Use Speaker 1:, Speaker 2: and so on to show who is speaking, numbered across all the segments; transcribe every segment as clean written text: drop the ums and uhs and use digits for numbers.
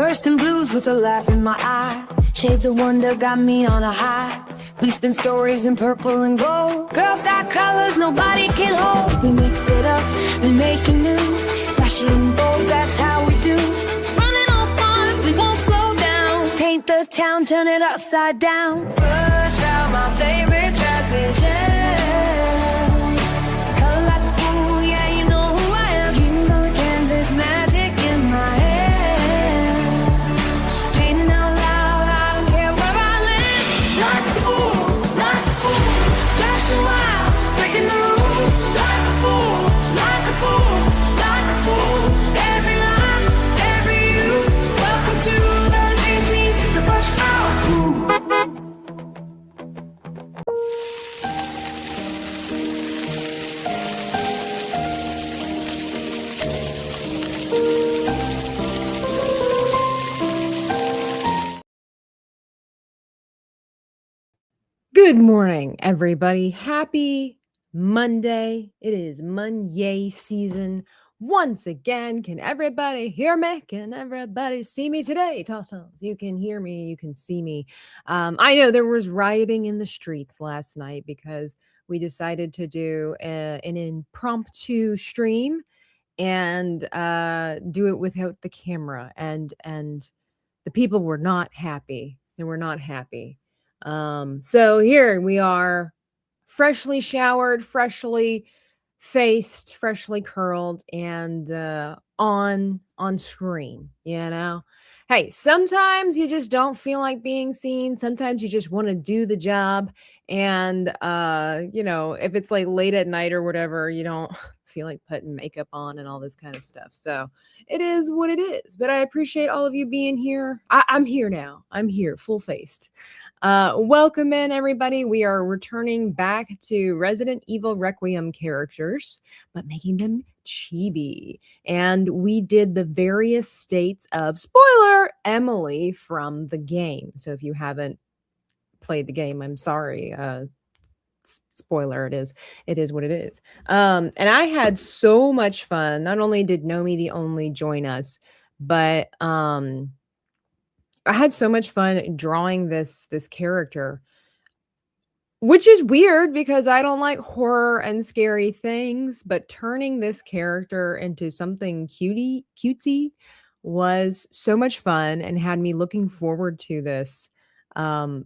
Speaker 1: Bursting blues with a laugh in my eye. Shades of wonder got me on a high. We spin stories in purple and gold. Girls got colors nobody can hold. We mix it up, we make it new. Splash it in bold, that's how we do. Running on fun, we won't slow down. Paint the town, turn it upside down. Push out my favorite traffic jam. Color like a fool, yeah, you know who I am. Dreams on the canvas, magic in my head. Painting out loud, I don't care where I live. Like a fool, splashing wild, breaking the rules. Like a fool, like a fool, like a fool. Every line, every you. Welcome to the dream team, the push out crew.
Speaker 2: Good morning, everybody. Happy Monday. It is Monday season once again. Can everybody hear me? Can everybody see me today? Toss toss. You can hear me. You can see me. I know there was rioting in the streets last night because we decided to do an impromptu stream and do it without the camera. And the people were not happy. They were not happy. So here we are, freshly showered, freshly faced, freshly curled, and on screen, you know. Hey, sometimes you just don't feel like being seen. Sometimes you just want to do the job. And you know, if it's like late at night or whatever, you don't feel like putting makeup on and all this kind of stuff. So it is what it is. But I appreciate all of you being here. I'm here now. I'm here, full-faced. Welcome in, everybody. We are returning back to Resident Evil Requiem characters, but making them chibi. And we did the various states of, spoiler, Emily from the game. So if you haven't played the game, I'm sorry. Spoiler, it is what it is. And I had so much fun. Not only did Nomi the Only join us, but I had so much fun drawing this character, which is weird because I don't like horror and scary things, but turning this character into something cutesy was so much fun and had me looking forward to this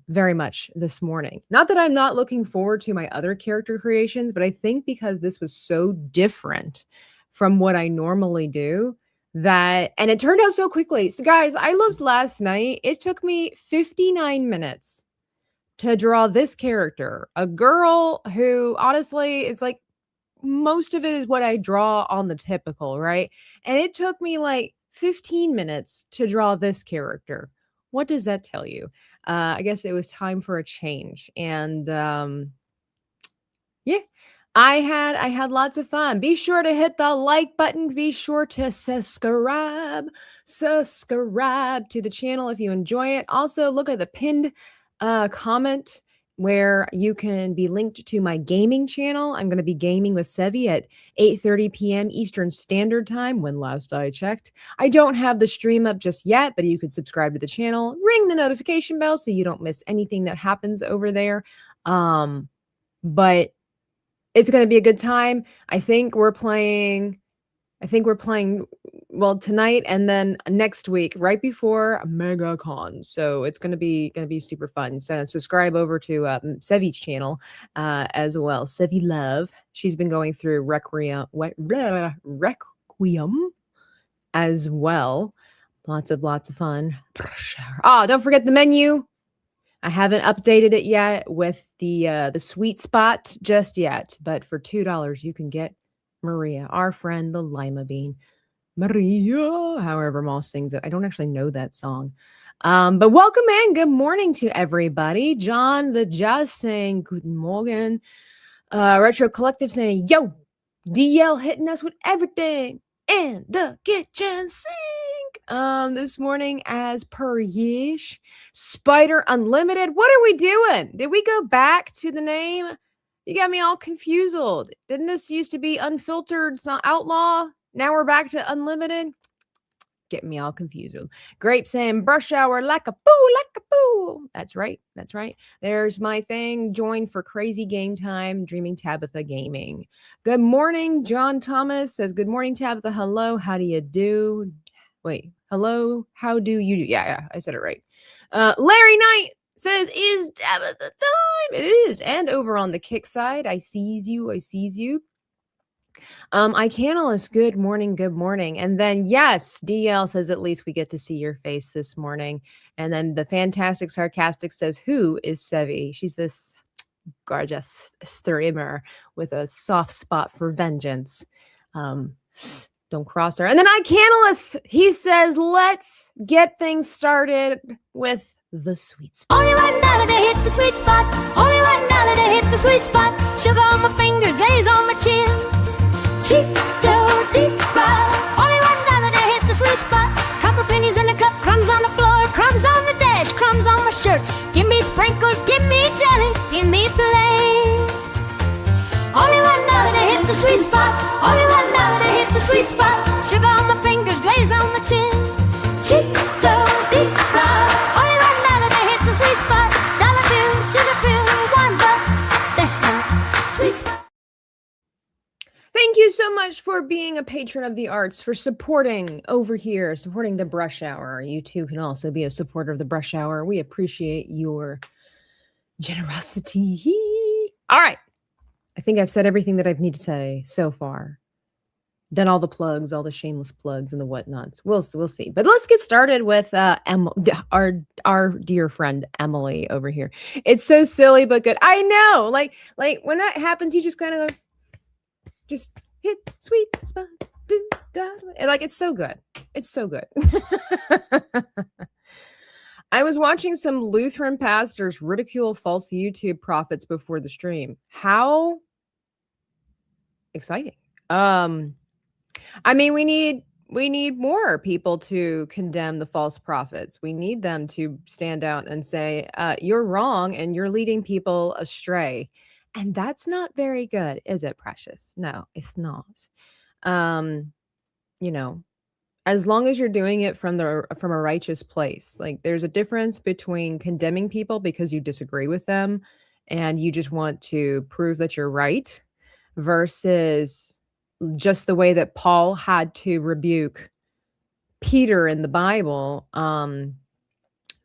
Speaker 2: very much this morning. Not that I'm not looking forward to my other character creations, but I think because this was so different from what I normally do, that, and it turned out so quickly. So guys, I looked last night. It took me 59 minutes to draw this character, a girl who honestly, it's like most of it is what I draw on the typical, right? And it took me like 15 minutes to draw this character. What does that tell you? I guess it was time for a change. And yeah, I had lots of fun. Be sure to hit the like button. Be sure to subscribe to the channel if you enjoy it. Also, look at the pinned comment where you can be linked to my gaming channel. I'm going to be gaming with Sevi at 8:30 p.m. Eastern Standard Time, when last I checked. I don't have the stream up just yet, but you could subscribe to the channel, ring the notification bell so you don't miss anything that happens over there. But it's going to be a good time. I think we're playing well tonight and then next week right before MegaCon. So it's going to be super fun. So subscribe over to Sevi's channel as well. Sevi Love. She's been going through Requiem as well. Lots of fun. Oh, don't forget the menu. I haven't updated it yet with the sweet spot just yet, but for $2 you can get Maria, our friend, the Lima Bean. Maria, however Moss sings it. I don't actually know that song. But welcome in. Good morning to everybody. John the Jazz saying good morning. Retro Collective saying, yo, DL hitting us with everything in the kitchen sink. This morning, as per Yeesh. Spider Unlimited. What are we doing? Did we go back to the name? You got me all confused. Didn't this used to be Unfiltered Outlaw? Now we're back to Unlimited. getting me all confused. Grape saying brush hour like a fool, like a fool. That's right. That's right. There's my thing. Join for crazy game time. Dreaming Tabitha Gaming. Good morning. John Thomas says, good morning, Tabitha. Hello. How do you do? Wait. Hello. How do you do? Yeah. I said it right. Larry Knight says, is Tabitha time? It is. And over on the kick side, I sees you. Icanalist, good morning, good morning. And then, yes, DL says, at least we get to see your face this morning. And then the fantastic sarcastic says, who is Sevi? She's this gorgeous streamer with a soft spot for vengeance. Don't cross her. And then Icanalist, he says, let's get things started with the sweet spot.
Speaker 1: Only right now that I hit the sweet spot. Only right now that I hit the sweet spot. Sugar on my fingers, glaze on my chin. Cheek to deep fry. Only right now that I hit the sweet spot. Couple pennies in the cup, crumbs on the floor, crumbs on the dash, crumbs on my shirt. Give me sprinkles, give me jelly, give me plain. Only right now that I hit the sweet spot. Only right now that I hit the sweet spot. Sugar on my fingers, glaze on my chin. Cheek to deep fry. Only right now that I hit the sweet spot. Dollar bill, sugar bill, $1. That's not sweet spot.
Speaker 2: Thank you so much for being a patron of the arts, for supporting over here, supporting the Brush Hour. You too can also be a supporter of the Brush Hour. We appreciate your generosity. All right. I think I've said everything that I need to say so far. Done all the plugs, all the shameless plugs and the whatnots. We'll see. But let's get started with our dear friend Emily over here. It's so silly but good. I know. Like when that happens, you just kind of just hit sweet spot. Like it's so good. It's so good. I was watching some Lutheran pastors ridicule false YouTube prophets before the stream. How exciting. I mean, we need more people to condemn the false prophets. We need them to stand out and say, you're wrong and you're leading people astray. And that's not very good, is it, Precious? No, it's not. As long as you're doing it from a righteous place. Like there's a difference between condemning people because you disagree with them and you just want to prove that you're right versus just the way that Paul had to rebuke Peter in the Bible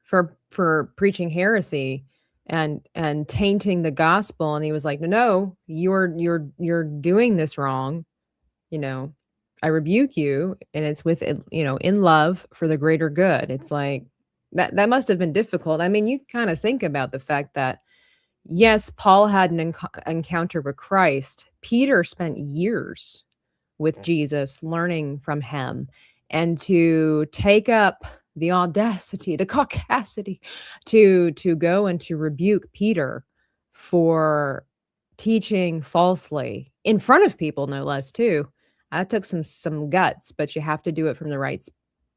Speaker 2: for preaching heresy and tainting the gospel. And he was like, no, you're doing this wrong. I rebuke you. And it's with, in love for the greater good. It's like that must have been difficult. I mean, you kind of think about the fact that, yes, Paul had an encounter with Christ. Peter spent years with Jesus, learning from him, and to take up the audacity, the caucasity to go and to rebuke Peter for teaching falsely in front of people, no less, too. That took some guts, but you have to do it from the right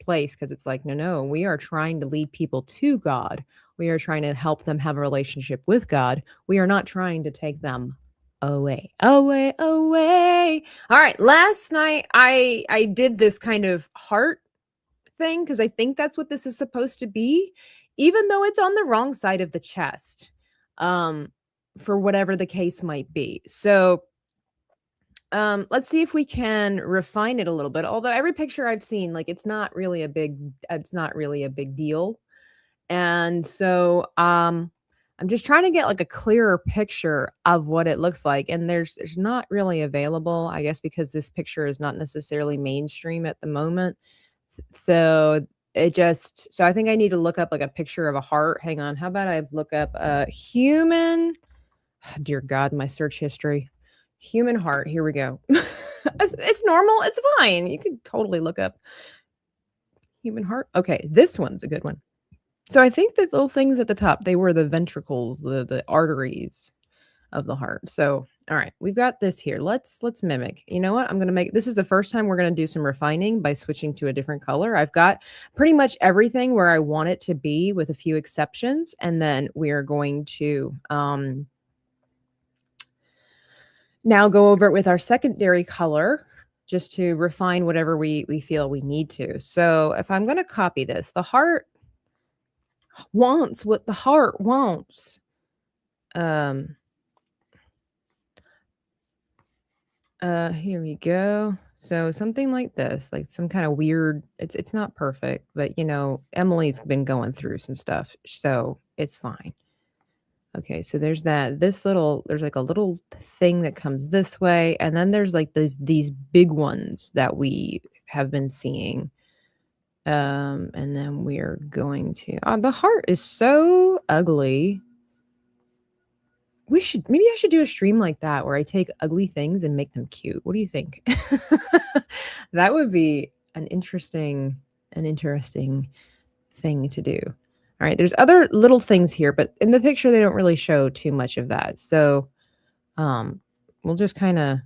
Speaker 2: place because it's like, no, we are trying to lead people to God. We are trying to help them have a relationship with God. We are not trying to take them away. All right. Last night, I did this kind of heart thing because I think that's what this is supposed to be, even though it's on the wrong side of the chest, for whatever the case might be. So let's see if we can refine it a little bit. Although every picture I've seen, like it's not really a big deal. And so I'm just trying to get like a clearer picture of what it looks like. And there's not really available, I guess, because this picture is not necessarily mainstream at the moment. So I think I need to look up like a picture of a heart. Hang on. How about I look up a human, dear God, my search history, human heart. Here we go. It's normal. It's fine. You could totally look up human heart. Okay. This one's a good one. So I think the little things at the top, they were the ventricles, the arteries of the heart. So, all right, we've got this here. Let's mimic. You know what? I'm going to this is the first time we're going to do some refining by switching to a different color. I've got pretty much everything where I want it to be with a few exceptions. And then we are going to now go over it with our secondary color just to refine whatever we feel we need to. So if I'm going to copy this, the heart wants what the heart wants. Here we go. So something like this, like some kind of weird, it's not perfect, but you know, Emily's been going through some stuff, so it's fine. Okay, so there's that. There's like a little thing that comes this way, and then there's like these big ones that we have been seeing. And then we're going to the heart is so ugly. Maybe I should do a stream like that where I take ugly things and make them cute. What do you think? That would be an interesting thing to do. All right, there's other little things here, but in the picture they don't really show too much of that. So we'll just kind of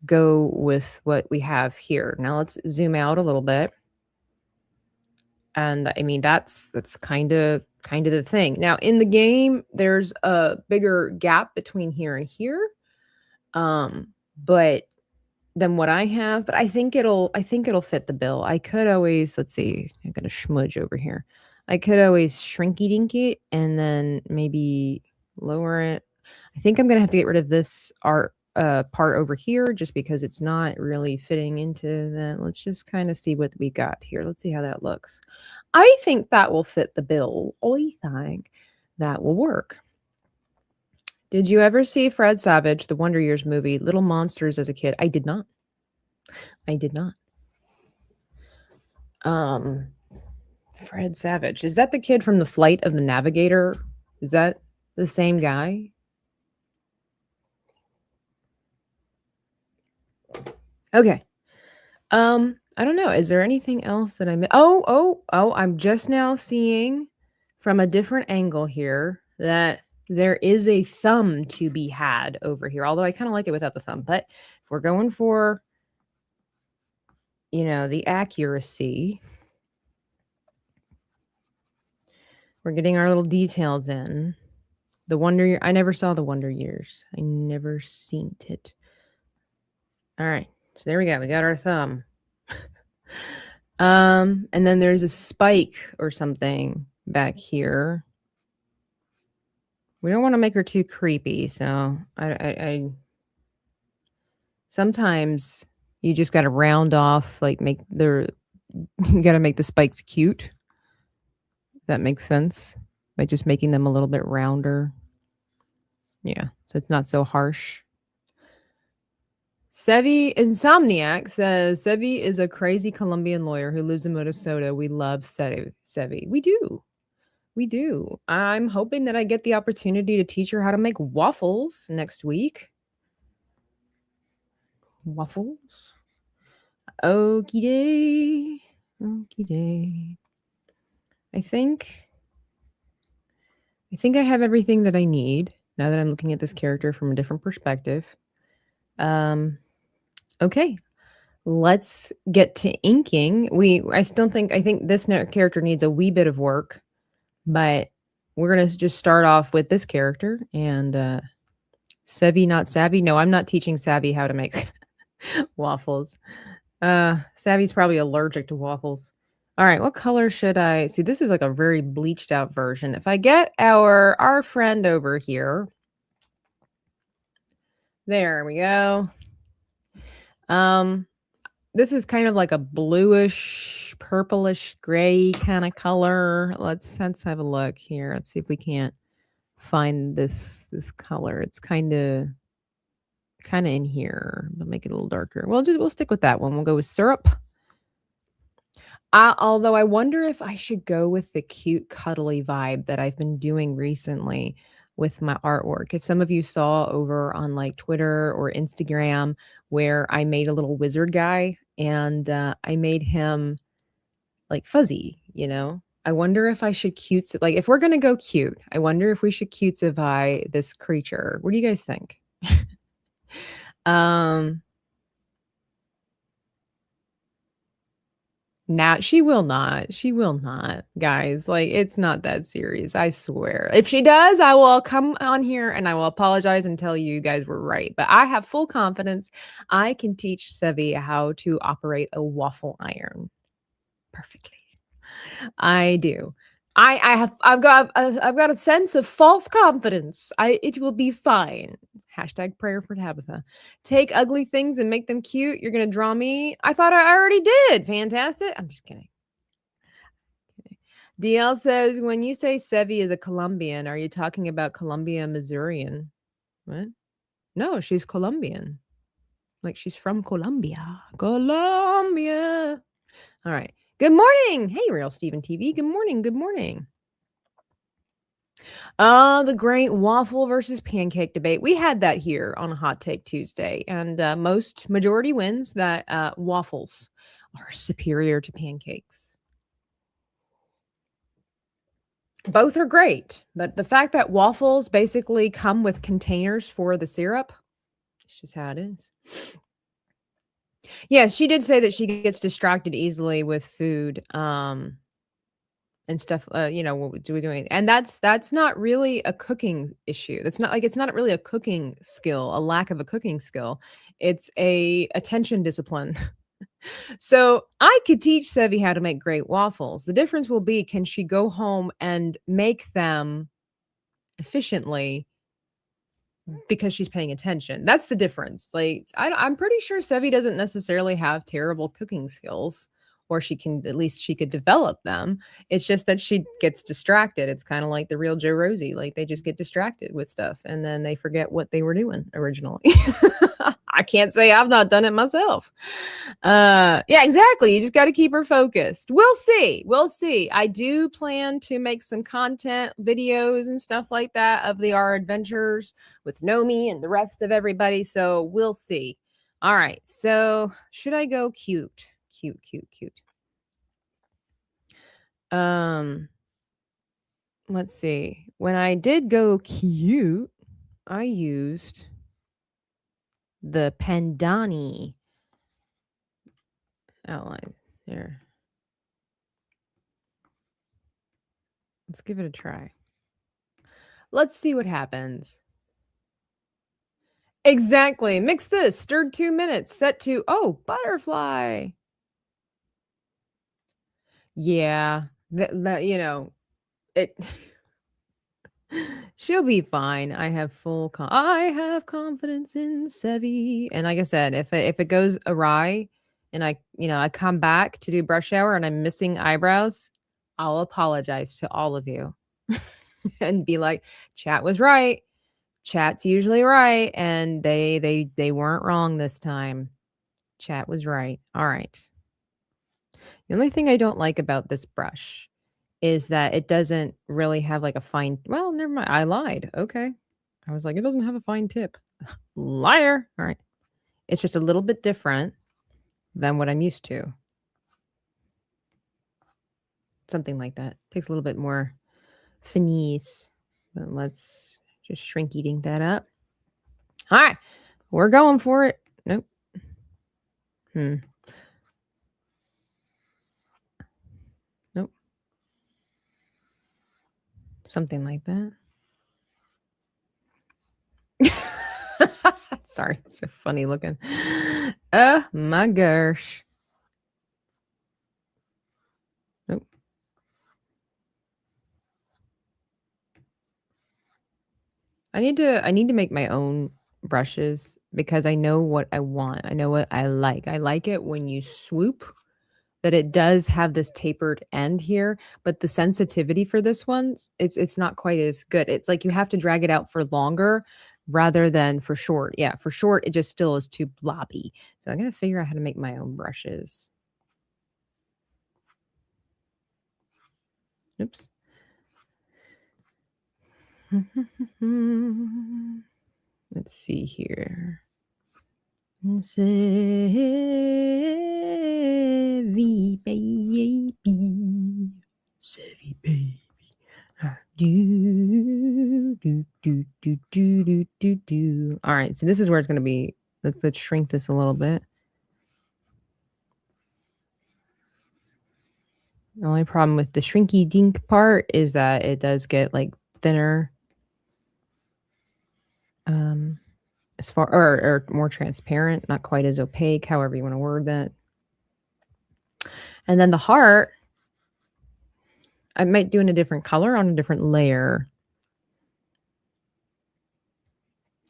Speaker 2: go with what we have here. Now let's zoom out a little bit. And I mean that's kind of the thing. Now in the game there's a bigger gap between here and here. But than what I have, but I think it'll fit the bill. I could always, let's see, I got a smudge over here. I could always shrinky dink it and then maybe lower it. I think I'm gonna have to get rid of this art part over here just because it's not really fitting into that. Let's just kind of see what we got here. Let's see how that looks. I think that will fit the bill. I think that will work. Did you ever see Fred Savage, the Wonder Years movie, Little Monsters as a kid? I did not. Fred Savage. Is that the kid from The Flight of the Navigator? Is that the same guy? Okay. I don't know. Is there anything else that I missed? Oh, I'm just now seeing from a different angle here that there is a thumb to be had over here. Although I kind of like it without the thumb. But if we're going for, you know, the accuracy, we're getting our little details in. The Wonder, I never saw the Wonder Years. I never seen it. All right. So there we go. We got our thumb. And then there's a spike or something back here. We don't want to make her too creepy, so I sometimes you just got to round off, like you got to make the spikes cute. That makes sense by just making them a little bit rounder. Yeah, so it's not so harsh. Sevi Insomniac says Sevi is a crazy Colombian lawyer who lives in Minnesota. We love Sevi. We do. I'm hoping that I get the opportunity to teach her how to make waffles next week. Waffles. Okie day. I think I have everything that I need now that I'm looking at this character from a different perspective. Okay. Let's get to inking. I think this character needs a wee bit of work, but we're going to just start off with this character and Sevi, not Savvy. No, I'm not teaching Savvy how to make waffles. Savvy's probably allergic to waffles. All right, what color should I see? This is like a very bleached out version. If I get our friend over here, there we go. This is kind of like a bluish, purplish, gray kind of color. Let's have a look here. Let's see if we can't find this color. It's kind of in here, but make it a little darker. We'll stick with that one. We'll go with syrup. Although I wonder if I should go with the cute, cuddly vibe that I've been doing recently with my artwork. If some of you saw over on like Twitter or Instagram where I made a little wizard guy and I made him like fuzzy, you know, I wonder if I should like if we're going to go cute, I wonder if we should cutesify this creature. What do you guys think? Now she will not. She will not, guys. Like, it's not that serious. I swear. If she does, I will come on here and I will apologize and tell you guys were right. But I have full confidence I can teach Sevi how to operate a waffle iron perfectly. I do. I've got a sense of false confidence. It will be fine. Hashtag prayer for Tabitha. Take ugly things and make them cute. You're gonna draw me. I thought I already did. Fantastic. I'm just kidding. DL says, when you say Sevi is a Colombian, are you talking about Columbia, Missourian? What? No, she's Colombian. Like she's from Colombia. Colombia. All right. Good morning. Hey, Real Steven TV. Good morning. Good morning. The great waffle versus pancake debate. We had that here on a Hot Take Tuesday, and most majority wins that waffles are superior to pancakes. Both are great, but the fact that waffles basically come with containers for the syrup, it's just how it is. Yeah, she did say that she gets distracted easily with food, and stuff, what do we doing? And that's not really a cooking issue. That's not like it's not really a cooking skill, a lack of a cooking skill. It's a attention discipline. So I could teach Sevi how to make great waffles. The difference will be, can she go home and make them efficiently because she's paying attention? That's the difference. Like, I'm pretty sure Sevi doesn't necessarily have terrible cooking skills, or at least she could develop them. It's just that she gets distracted. It's kind of like the real Joe Rosie. Like, they just get distracted with stuff and then they forget what they were doing originally. I can't say I've not done it myself. Yeah, exactly. You just got to keep her focused. We'll see. We'll see. I do plan to make some content videos and stuff like that of our adventures with Nomi and the rest of everybody. So we'll see. All right. So should I go cute? Cute. Let's see. When I did go cute, I used the Pandani outline there. Let's give it a try. Let's see what happens. Exactly. Mix this. Stirred 2 minutes. Set to, butterfly. Yeah. It she'll be fine. I have confidence in Sevi. And like I said, if it goes awry and I come back to do brush shower and I'm missing eyebrows, I'll apologize to all of you and be like, chat was right. Chat's usually right, and they weren't wrong this time. Chat was right. All right. The only thing I don't like about this brush is that it doesn't really have like a fine. Well, never mind. I lied. Okay. I was like, it doesn't have a fine tip. Liar. All right. It's just a little bit different than what I'm used to. Something like that. Takes a little bit more finesse. But let's just shrink eating that up. All right. We're going for it. Nope. Nope. Something like that. Sorry, so funny looking. Oh my gosh. Nope. I need to make my own brushes because I know what I want. I know what I like. I like it when you swoop, that it does have this tapered end here, but the sensitivity for this one, it's not quite as good. It's like you have to drag it out for longer rather than for short. Yeah, for short, it just still is too blobby. So I'm gonna figure out how to make my own brushes. Oops. Let's see here. Sevi baby. Sevi baby. Do. All right, so this is where it's going to be. Let's shrink this a little bit. The only problem with the shrinky dink part is that it does get like thinner, as far or more transparent, not quite as opaque, however you want to word that. And then the heart, I might do in a different color on a different layer.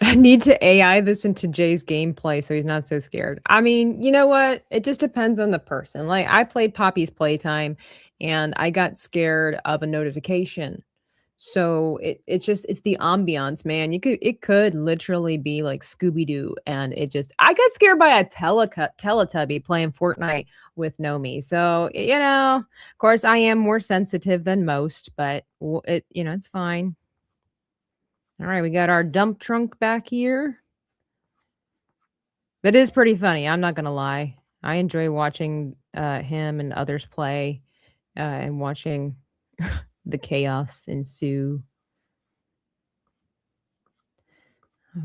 Speaker 2: I need to AI this into Jay's gameplay so he's not so scared. I mean, you know what? It just depends on the person. Like I played Poppy's Playtime and I got scared of a notification. So it's the ambiance, man. It could literally be like Scooby Doo, and I got scared by a Teletubby playing Fortnite with Nomi. So of course I am more sensitive than most, but it's fine. All right, we got our dump trunk back here. It is pretty funny. I'm not gonna lie. I enjoy watching him and others play and watching the chaos ensue.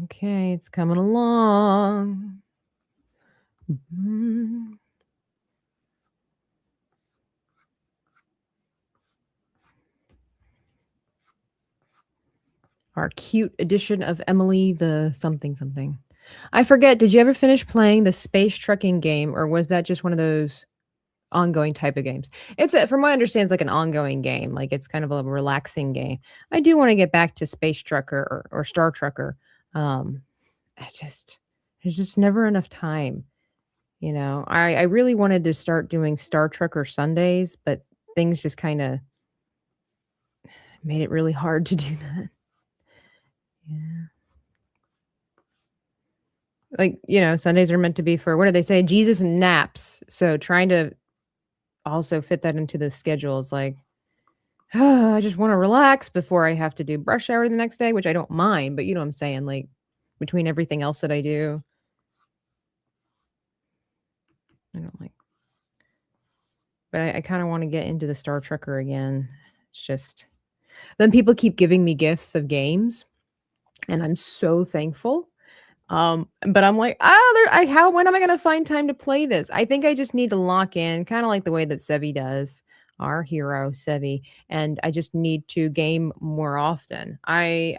Speaker 2: Okay, it's coming along. Mhm. Our cute edition of Emily the something something. I forget, did you ever finish playing the space trucking game, or was that just one of those ongoing type of games? From what I understand, it's like an ongoing game. Like it's kind of a relaxing game. I do want to get back to Space Trucker or Star Trucker. Um, there's just never enough time. I really wanted to start doing Star Trucker Sundays, but things just kind of made it really hard to do that. Yeah. Like, Sundays are meant to be for, what do they say? Jesus and naps. So trying to also fit that into the schedule is like, I just want to relax before I have to do brush hour the next day, which I don't mind, but you know what I'm saying? Like between everything else that I do, I don't like. But I kind of want to get into the Star Trekker again. It's just, then people keep giving me gifts of games, and I'm so thankful. But I'm like, when am I gonna find time to play this? I think I just need to lock in, kind of like the way that Sevi does, our hero Sevi, and I just need to game more often. I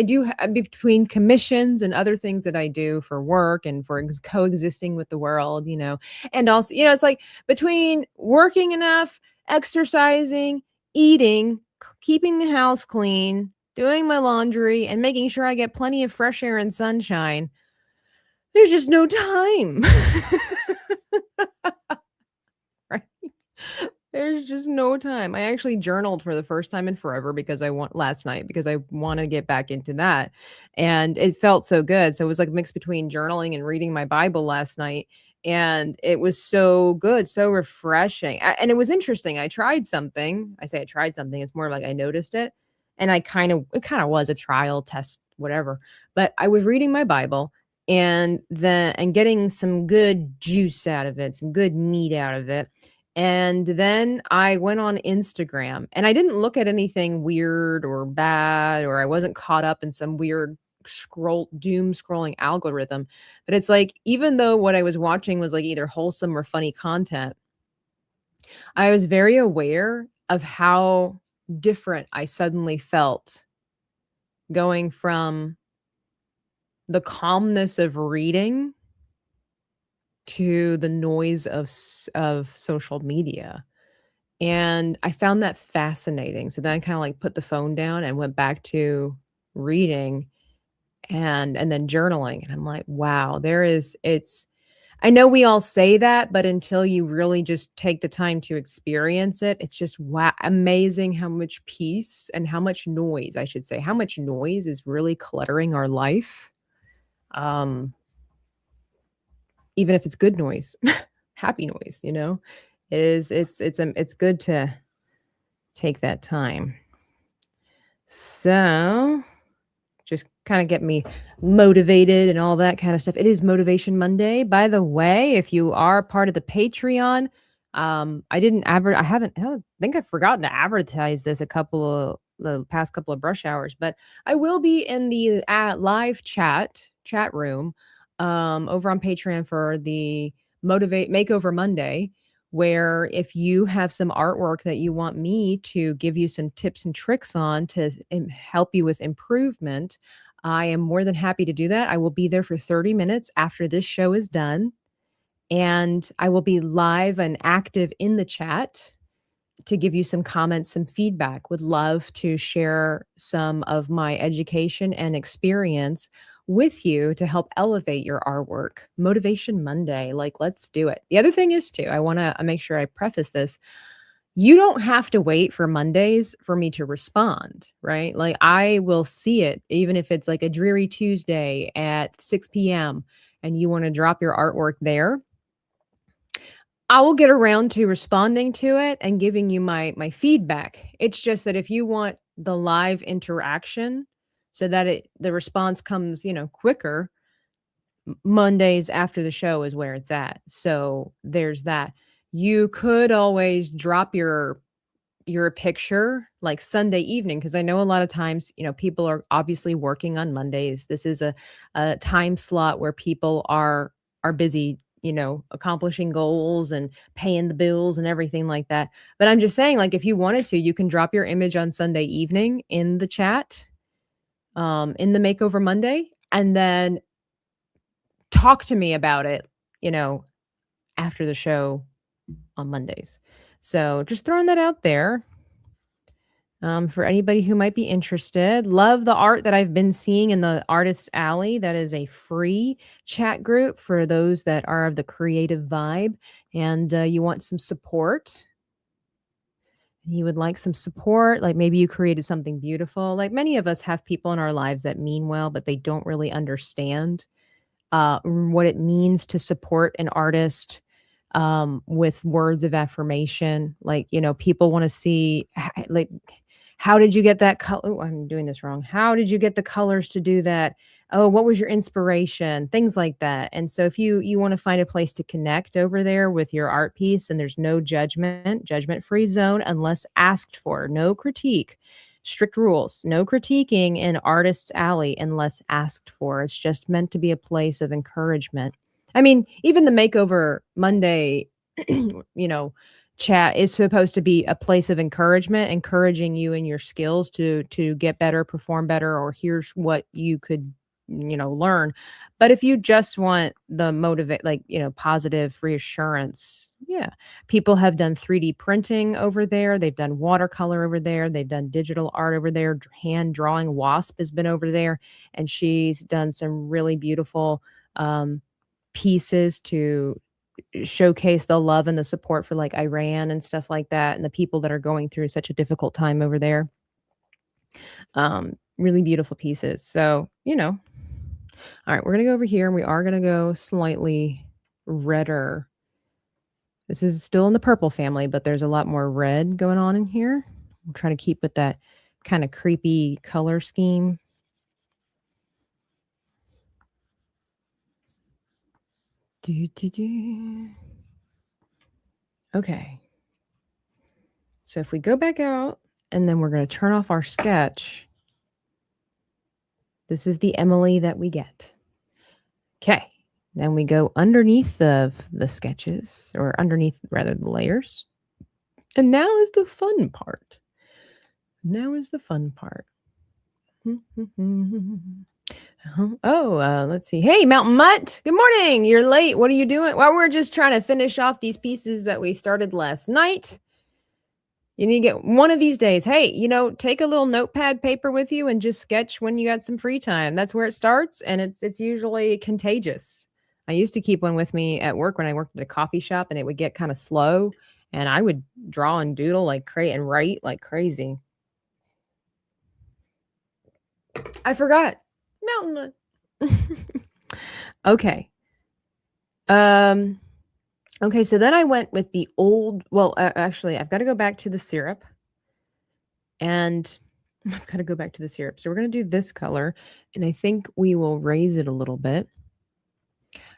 Speaker 2: do between commissions and other things that I do for work and for coexisting with the world, and also, it's like between working enough, exercising, eating, keeping the house clean, doing my laundry, and making sure I get plenty of fresh air and sunshine. There's just no time. Right? There's just no time. I actually journaled for the first time in forever last night because I want to get back into that. And it felt so good. So it was like a mix between journaling and reading my Bible last night. And it was so good, so refreshing. And it was interesting. I tried something. I say I tried something. It's more like I noticed it. And it kind of was a trial test, whatever. But I was reading my Bible and getting some good juice out of it, some good meat out of it. And then I went on Instagram and I didn't look at anything weird or bad, or I wasn't caught up in some weird doom scrolling algorithm. But it's like, even though what I was watching was like either wholesome or funny content, I was very aware of how different I suddenly felt going from the calmness of reading to the noise of social media. And I found that fascinating. So then I kind of like put the phone down and went back to reading and then journaling. And I'm like, wow, I know we all say that, but until you really just take the time to experience it, it's just wow, amazing how much peace and how much noise, I should say, how much noise is really cluttering our life. Even if it's good noise, happy noise, it's good to take that time. So just kind of get me motivated and all that kind of stuff. It is Motivation Monday, by the way. If you are part of the Patreon, I think I've forgotten to advertise this the past couple of brush hours, but I will be in the live chat room over on Patreon for the Motivate Makeover Monday, where if you have some artwork that you want me to give you some tips and tricks on to help you with improvement, I am more than happy to do that. I will be there for 30 minutes after this show is done, and I will be live and active in the chat to give you some comments, some feedback. Would love to share some of my education and experience with you to help elevate your artwork. Motivation Monday, like, let's do it. The other thing is, too, I want to make sure I preface this. You don't have to wait for Mondays for me to respond, right? Like, I will see it, even if it's like a dreary Tuesday at 6 p.m. and you want to drop your artwork there. I will get around to responding to it and giving you my feedback. It's just that if you want the live interaction so that the response comes, quicker, Mondays after the show is where it's at. So there's that. You could always drop your picture like Sunday evening, because I know a lot of times, people are obviously working on Mondays. This is a time slot where people are busy, accomplishing goals and paying the bills and everything like that. But I'm just saying, like, if you wanted to, you can drop your image on Sunday evening in the chat, in the Makeover Monday, and then talk to me about it, after the show on Mondays. So just throwing that out there. For anybody who might be interested. Love the art that I've been seeing in the Artist's Alley. That is a free chat group for those that are of the creative vibe and you want some support. You would like some support, like maybe you created something beautiful. Like, many of us have people in our lives that mean well, but they don't really understand what it means to support an artist with words of affirmation. Like, people want to see, like, how did you get that color? Oh, I'm doing this wrong. How did you get the colors to do that? Oh, what was your inspiration? Things like that. And so if you want to find a place to connect over there with your art piece, and there's no judgment-free zone unless asked for, no critique, strict rules, no critiquing in Artist's Alley unless asked for. It's just meant to be a place of encouragement. I mean, even the Makeover Monday, chat is supposed to be a place of encouragement, encouraging you and your skills to get better, perform better, or here's what you could, learn. But if you just want the positive reassurance, yeah, people have done 3D printing over there. They've done watercolor over there. They've done digital art over there. Hand drawing Wasp has been over there, and she's done some really beautiful pieces to showcase the love and the support for like Iran and stuff like that, and the people that are going through such a difficult time over there. Really beautiful pieces. So, all right, we're gonna go over here, and we are gonna go slightly redder. This is still in the purple family, but there's a lot more red going on in here. We'll try to keep with that kind of creepy color scheme. Okay. So if we go back out, and then we're going to turn off our sketch, this is the Emily that we get. Okay. Then we go underneath of the sketches, or underneath rather the layers. And now is the fun part. Let's see. Hey, Mountain Mutt. Good morning. You're late. What are you doing? Well, we're just trying to finish off these pieces that we started last night. You need to get one of these days. Hey, take a little notepad paper with you and just sketch when you got some free time. That's where it starts, and it's usually contagious. I used to keep one with me at work when I worked at a coffee shop, and it would get kind of slow, and I would draw and doodle and write like crazy. I forgot. Mountain Mud. Okay. Okay, so then I went with the old, actually, I've got to go back to the syrup. And I've got to go back to the syrup. So we're going to do this color, and I think we will raise it a little bit.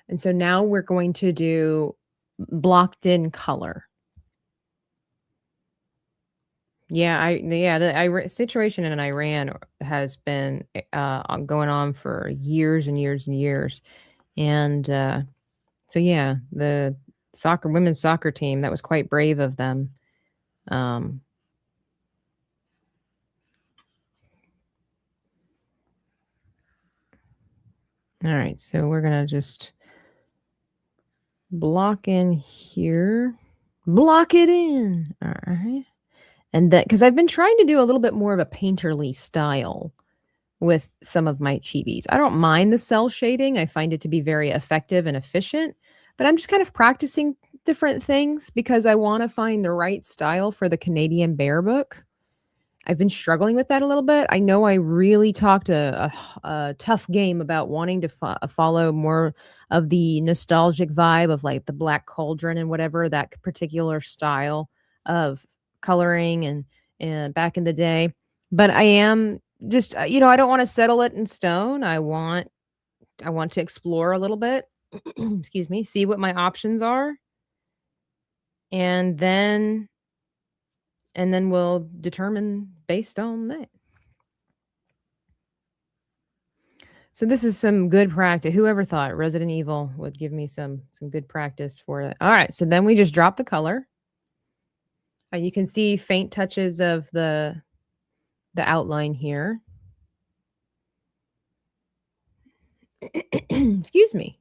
Speaker 2: And so now we're going to do blocked in color. Yeah, the situation in Iran has been going on for years and years and years. And so yeah, the women's soccer team. That was quite brave of them. All right, so we're gonna just block in here. Block it in. All right. And that, because I've been trying to do a little bit more of a painterly style with some of my chibis. I don't mind the cell shading. I find it to be very effective and efficient, but I'm just kind of practicing different things because I want to find the right style for the Canadian Bear book. I've been struggling with that a little bit. I know I really talked a tough game about wanting to follow more of the nostalgic vibe of like the Black Cauldron and whatever, that particular style of coloring and back in the day. But I am just I don't want to settle it in stone. I want to explore a little bit. Excuse me, see what my options are, and then we'll determine based on that. So this is some good practice. Whoever thought Resident Evil would give me some good practice for it. All right, so then we just drop the color. You can see faint touches of the outline here. Excuse me.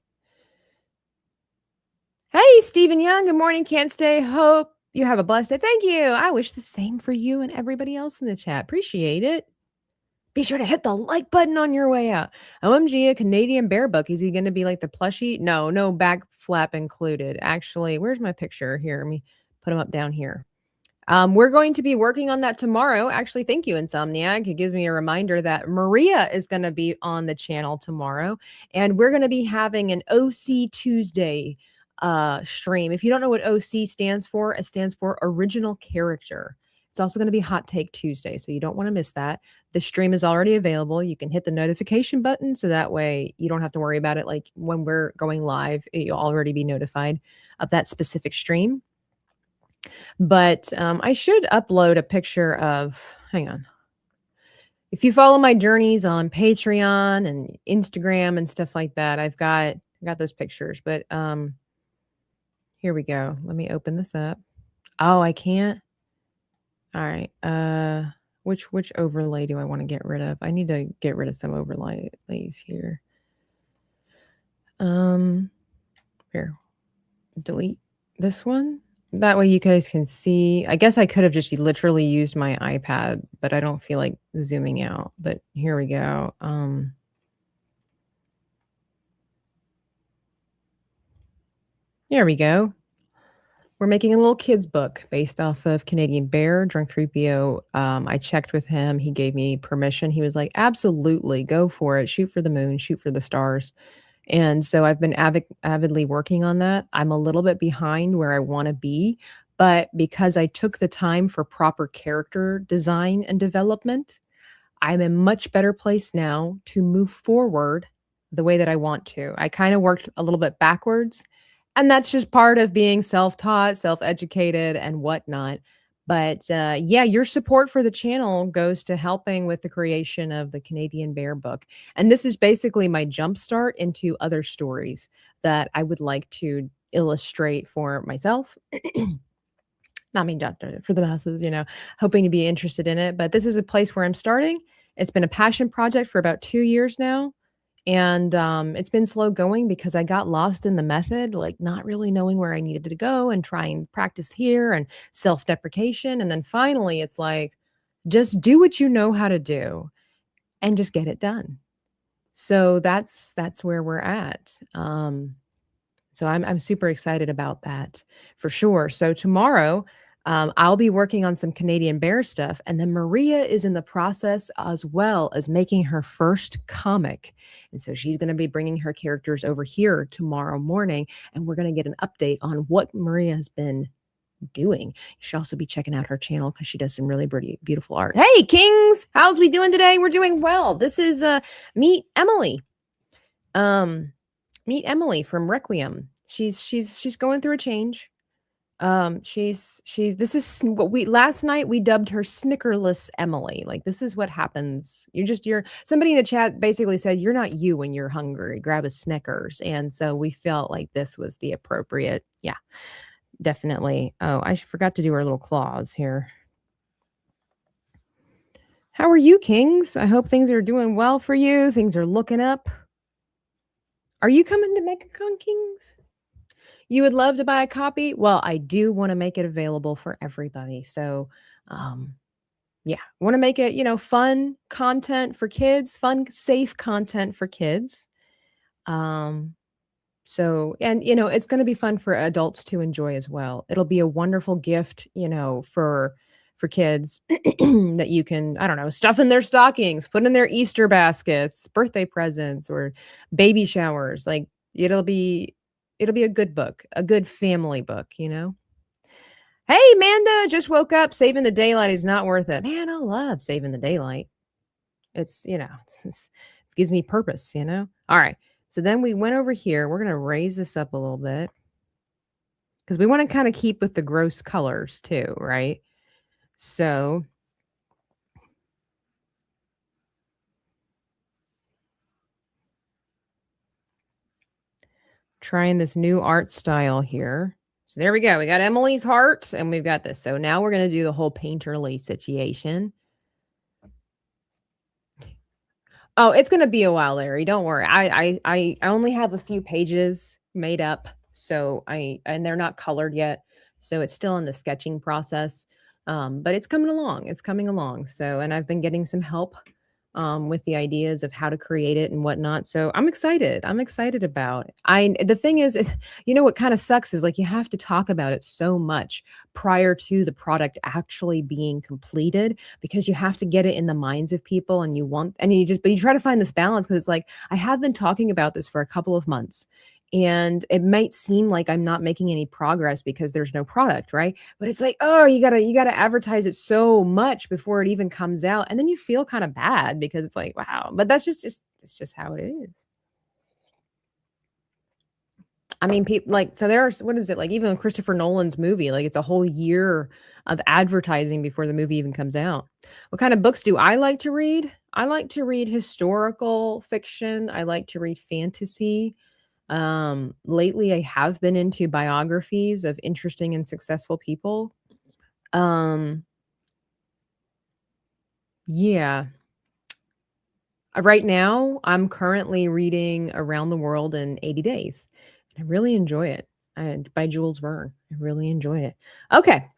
Speaker 2: Hey, Stephen Young. Good morning. Can't stay. Hope you have a blessed day. Thank you. I wish the same for you and everybody else in the chat. Appreciate it. Be sure to hit the like button on your way out. OMG, a Canadian Bear book. Is he going to be like the plushie? No back flap included. Actually, where's my picture? Here, let me put him up down here. We're going to be working on that tomorrow. Actually, thank you, Insomniac. It gives me a reminder that Maria is going to be on the channel tomorrow, and we're going to be having an OC Tuesday stream. If you don't know what OC stands for, it stands for Original Character. It's also going to be Hot Take Tuesday, so you don't want to miss that. The stream is already available. You can hit the notification button, so that way you don't have to worry about it. Like when we're going live, you'll already be notified of that specific stream. But I should upload a picture of, hang on. If you follow my journeys on Patreon and Instagram and stuff like that, I got those pictures. But here we go. Let me open this up. Oh, I can't. All right. Which overlay do I want to get rid of? I need to get rid of some overlays here. Here. Delete this one. That way you guys can see. I guess I could have just literally used my iPad, but I don't feel like zooming out. But here we go. Here we go. We're making a little kids book based off of Canadian Bear, Drunk 3PO. I checked with him. He gave me permission. He was like, absolutely, go for it. Shoot for the moon, shoot for the stars. And so I've been avidly working on that. I'm a little bit behind where I want to be, but because I took the time for proper character design and development, I'm in much better place now to move forward the way that I want to. I kind of worked a little bit backwards, and that's just part of being self-taught, self-educated, and whatnot. But yeah, your support for the channel goes to helping with the creation of the Canadian Bear book. And this is basically my jumpstart into other stories that I would like to illustrate for myself. Not mean for the masses, hoping to be interested in it. But this is a place where I'm starting. It's been a passion project for about 2 years now. And it's been slow going because I got lost in the method, like not really knowing where I needed to go and try and practice here and self-deprecation. And then finally, it's like, just do what you know how to do and just get it done. So that's where we're at. So I'm super excited about that for sure. So tomorrow, I'll be working on some Canadian Bear stuff. And then Maria is in the process as well as making her first comic. And so she's going to be bringing her characters over here tomorrow morning. And we're going to get an update on what Maria has been doing. You should also be checking out her channel because she does some really pretty, beautiful art. Hey, Kings! How's we doing today? We're doing well. This is Meet Emily. Meet Emily from Requiem. She's going through a change. She's this is what we last night we dubbed her Snickerless Emily. Like this is what happens. You're somebody in the chat basically said you're not you when you're hungry. Grab a Snickers. And so we felt like this was the appropriate. Yeah, definitely. Oh, I forgot to do our little claws here. How are you, Kings? I hope things are doing well for you. Things are looking up. Are you coming to MegaCon, Kings? You would love to buy a copy? Well, I do want to make it available for everybody. So, yeah, want to make it, fun content for kids, fun, safe content for kids. So, and it's going to be fun for adults to enjoy as well. It'll be a wonderful gift, for kids that you can, I don't know, stuff in their stockings, put in their Easter baskets, birthday presents, or baby showers. Like it'll be a good book, a good family book, Hey, Amanda, just woke up. Saving the daylight is not worth it. Man, I love saving the daylight. It's, it gives me purpose, All right. So then we went over here. We're going to raise this up a little bit because we want to kind of keep with the gross colors too, right? So trying this new art style here. So there we go. We got Emily's heart and we've got this. So now we're going to do the whole painterly situation. Oh, it's going to be a while, Larry. Don't worry. I only have a few pages made up. So and they're not colored yet. So it's still in the sketching process. But it's coming along. It's coming along. So, and I've been getting some help with the ideas of how to create it and whatnot. So I'm excited. I'm excited about it. The thing is, what kind of sucks is like you have to talk about it so much prior to the product actually being completed because you have to get it in the minds of people but you try to find this balance because it's like I have been talking about this for a couple of months. And it might seem like I'm not making any progress because there's no product, right? But it's like, oh, you gotta advertise it so much before it even comes out, and then you feel kind of bad because it's like, wow. But that's just it's just how it is. I mean, people like so there's what is it like? Even Christopher Nolan's movie, like it's a whole year of advertising before the movie even comes out. What kind of books do I like to read? I like to read historical fiction. I like to read fantasy. Lately I have been into biographies of interesting and successful people. Yeah. Right now I'm currently reading Around the World in 80 Days. And I really enjoy it. By Jules Verne. I really enjoy it. Okay.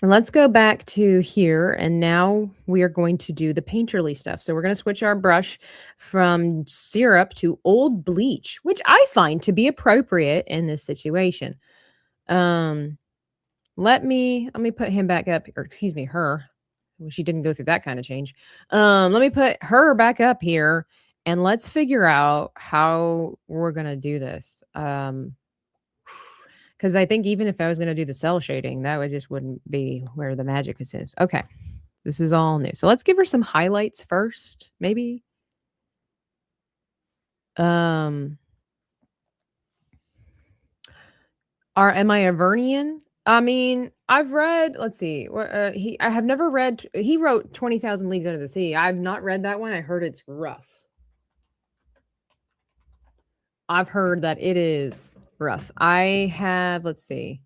Speaker 2: Let's go back to here. And now we are going to do the painterly stuff. So we're going to switch our brush from syrup to old bleach, which I find to be appropriate in this situation. Let me put him back up, or excuse me, her. Well, she didn't go through that kind of change. Let me put her back up here and let's figure out how we're going to do this. Because I think even if I was going to do the cell shading, that just wouldn't be where the magic is. Okay. This is all new. So let's give her some highlights first, maybe. Am I a Vernian? I mean, I've read, let's see. I have never read, he wrote 20,000 Leagues Under the Sea. I've not read that one. I heard it's rough. I've heard that it is rough. I have, let's see.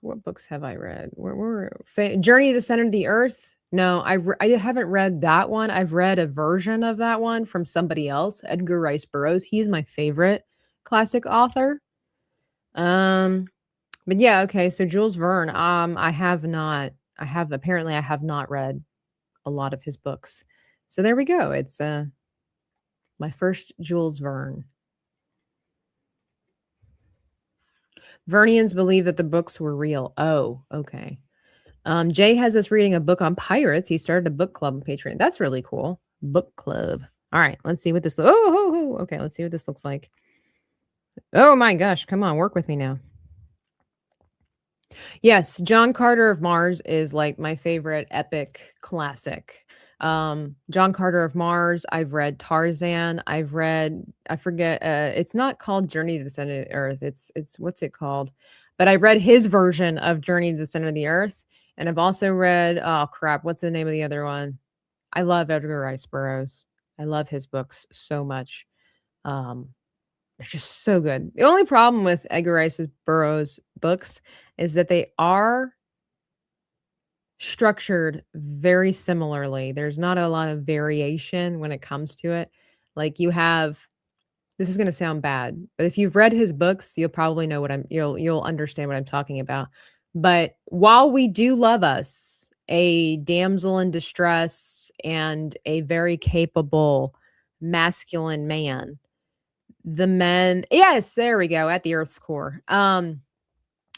Speaker 2: What books have I read? Journey to the Center of the Earth? No, I haven't read that one. I've read a version of that one from somebody else, Edgar Rice Burroughs. He's my favorite classic author. But yeah, okay. So Jules Verne, I have not read a lot of his books. So there we go. It's my first Jules Verne. Vernians believe that the books were real. Oh, okay. Jay has us reading a book on pirates. He started a book club on Patreon. That's really cool. Book club. All right, let's see what this. Okay. Let's see what this looks like. Oh my gosh! Come on, work with me now. Yes, John Carter of Mars is like my favorite epic classic. John Carter of Mars. I've read Tarzan. I forget. It's not called Journey to the Center of the Earth. It's what's it called? But I read his version of Journey to the Center of the Earth, and I've also read, oh crap, what's the name of the other one? I love Edgar Rice Burroughs. I love his books so much. They're just so good. The only problem with Edgar Rice Burroughs books is that they are structured very similarly. There's not a lot of variation when it comes to it. Like you have this is going to sound bad, but if you've read his books, you'll probably know what you'll understand what I'm talking about. But while we do love us a damsel in distress and a very capable masculine man, the men, yes, there we go, at the Earth's core.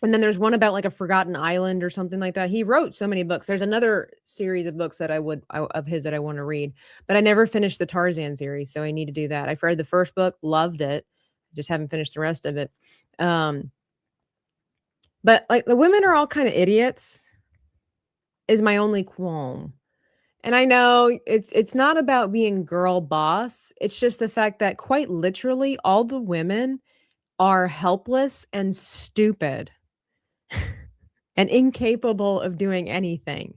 Speaker 2: And then there's one about like a forgotten island or something like that. He wrote so many books. There's another series of books that of his that I want to read, but I never finished the Tarzan series, so I need to do that. I've read the first book, loved it, just haven't finished the rest of it. But like the women are all kind of idiots is my only qualm. And I know it's not about being girl boss. It's just the fact that quite literally all the women are helpless and stupid and incapable of doing anything.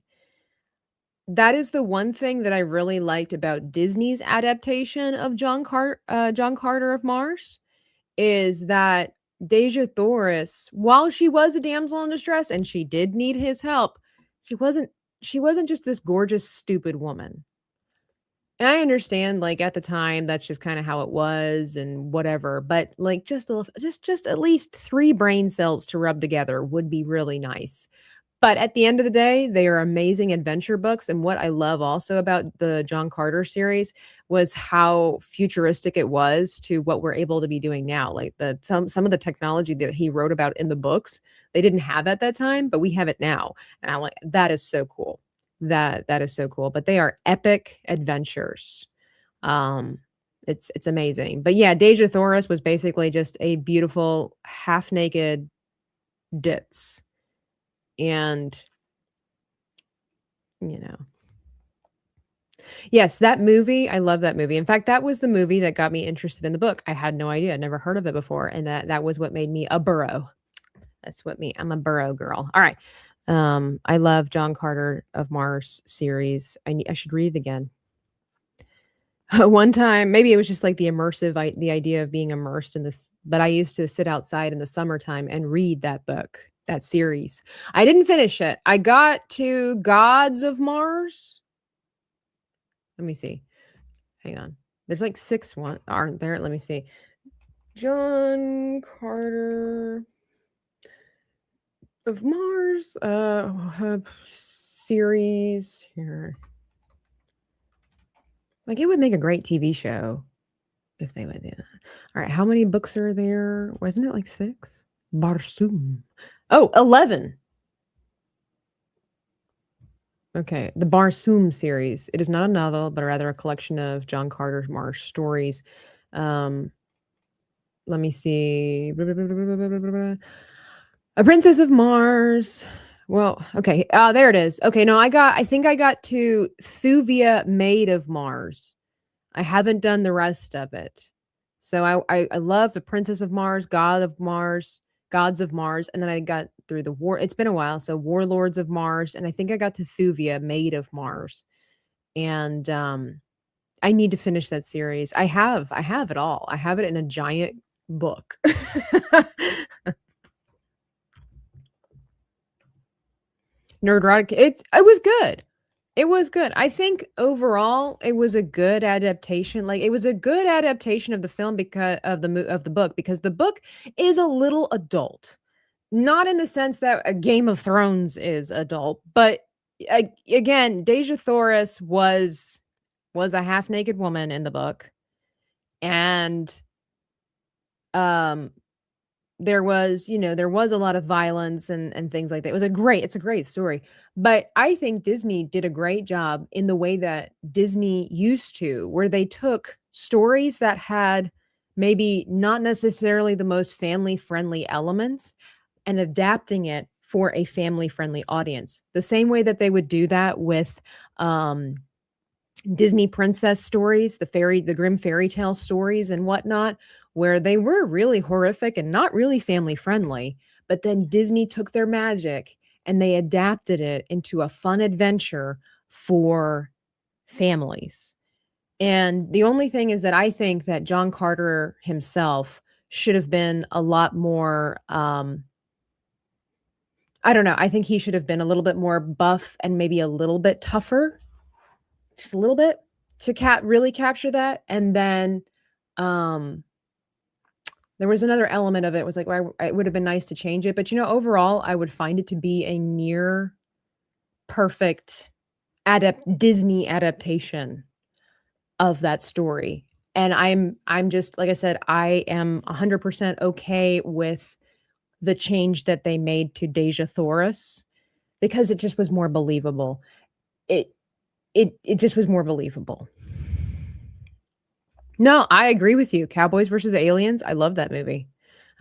Speaker 2: That is the one thing that I really liked about Disney's adaptation of John Carter of Mars is that Deja Thoris, while she was a damsel in distress and she did need his help, she wasn't just this gorgeous stupid woman. And I understand like at the time that's just kind of how it was and whatever, but like just at least 3 brain cells to rub together would be really nice. But at the end of the day, they are amazing adventure books, and what I love also about the John Carter series was how futuristic it was to what we're able to be doing now. Like some of the technology that he wrote about in the books, they didn't have at that time, but we have it now. And I'm like, that is so cool. That is so cool. But they are epic adventures. It's amazing. But yeah, Deja Thoris was basically just a beautiful half-naked ditz. And, you know. Yes, that movie, I love that movie. In fact, that was the movie that got me interested in the book. I had no idea. I'd never heard of it before. And that was what made me a Burrow. I'm a Burrow girl. All right. I love John Carter of Mars series. I should read it again. One time, maybe it was just like the idea of being immersed in this, but I used to sit outside in the summertime and read that book. That series. I didn't finish it. I got to Gods of Mars. Let me see. Hang on. There's like 6 aren't there? Let me see. John Carter of Mars series here. Like it would make a great TV show if they would do that. All right, how many books are there? Wasn't it like 6? Barsum. Oh, 11. Okay, the Barsoom series. It is not a novel, but rather a collection of John Carter Mars stories. Let me see. A Princess of Mars. Well, okay. There it is. Okay, no, I think I got to Thuvia, Maid of Mars. I haven't done the rest of it. So I love the Princess of Mars, Gods of Mars, and then I got through the war. It's been a while, so Warlords of Mars, and I think I got to Thuvia, Maid of Mars, and I need to finish that series. I have it all. I have it in a giant book. Nerdrotic. It was good. It was good. I think overall it was a good adaptation. Like it was a good adaptation of the film because of the book, because the book is a little adult. Not in the sense that a Game of Thrones is adult, but again, Deja Thoris was a half-naked woman in the book. And there was a lot of violence and things like that. It's a great story. But I think Disney did a great job in the way that Disney used to, where they took stories that had maybe not necessarily the most family-friendly elements and adapting it for a family-friendly audience. The same way that they would do that with Disney princess stories, the Grimm fairy tale stories and whatnot, where they were really horrific and not really family friendly, But then Disney took their magic and they adapted it into a fun adventure for families. And the only thing is that I think that John Carter himself should have been a lot more, I don't know, I think he should have been a little bit more buff and maybe a little bit tougher, just a little bit, to really capture that. And then, there was another element of it, was like, well, it would have been nice to change it, but, overall, I would find it to be a near perfect Disney adaptation of that story. And I'm just, like I said, I am 100% okay with the change that they made to Deja Thoris, because it just was more believable. It just was more believable. No, I agree with you. Cowboys versus Aliens. I love that movie.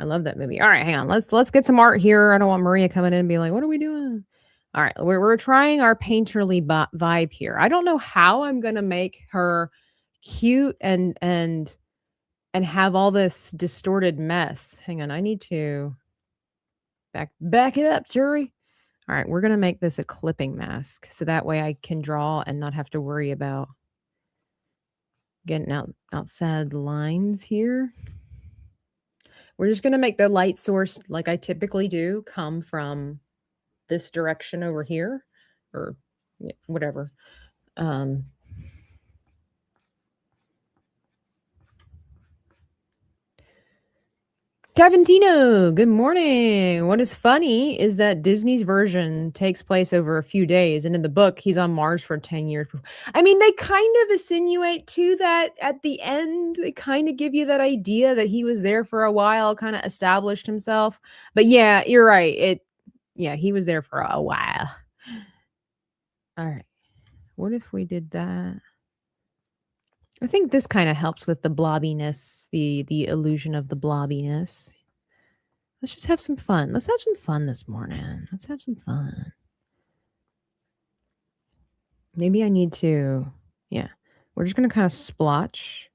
Speaker 2: I love that movie. All right, hang on. Let's get some art here. I don't want Maria coming in and being like, "What are we doing?" All right, we're trying our painterly vibe here. I don't know how I'm gonna make her cute and have all this distorted mess. Hang on, I need to back it up, Siri. All right, we're gonna make this a clipping mask so that way I can draw and not have to worry about getting outside lines here. We're just gonna make the light source, like I typically do, come from this direction over here, or whatever. Caventino, good morning. What is funny is that Disney's version takes place over a few days, and in the book, he's on Mars for 10 years. I mean, they kind of insinuate too that at the end, they kind of give you that idea that he was there for a while, kind of established himself. But yeah, you're right. He was there for a while. All right. What if we did that? I think this kind of helps with the blobbiness, the illusion of the blobbiness. Let's just have some fun. Let's have some fun this morning. Let's have some fun. Maybe I need to, yeah. We're just going to kind of splotch.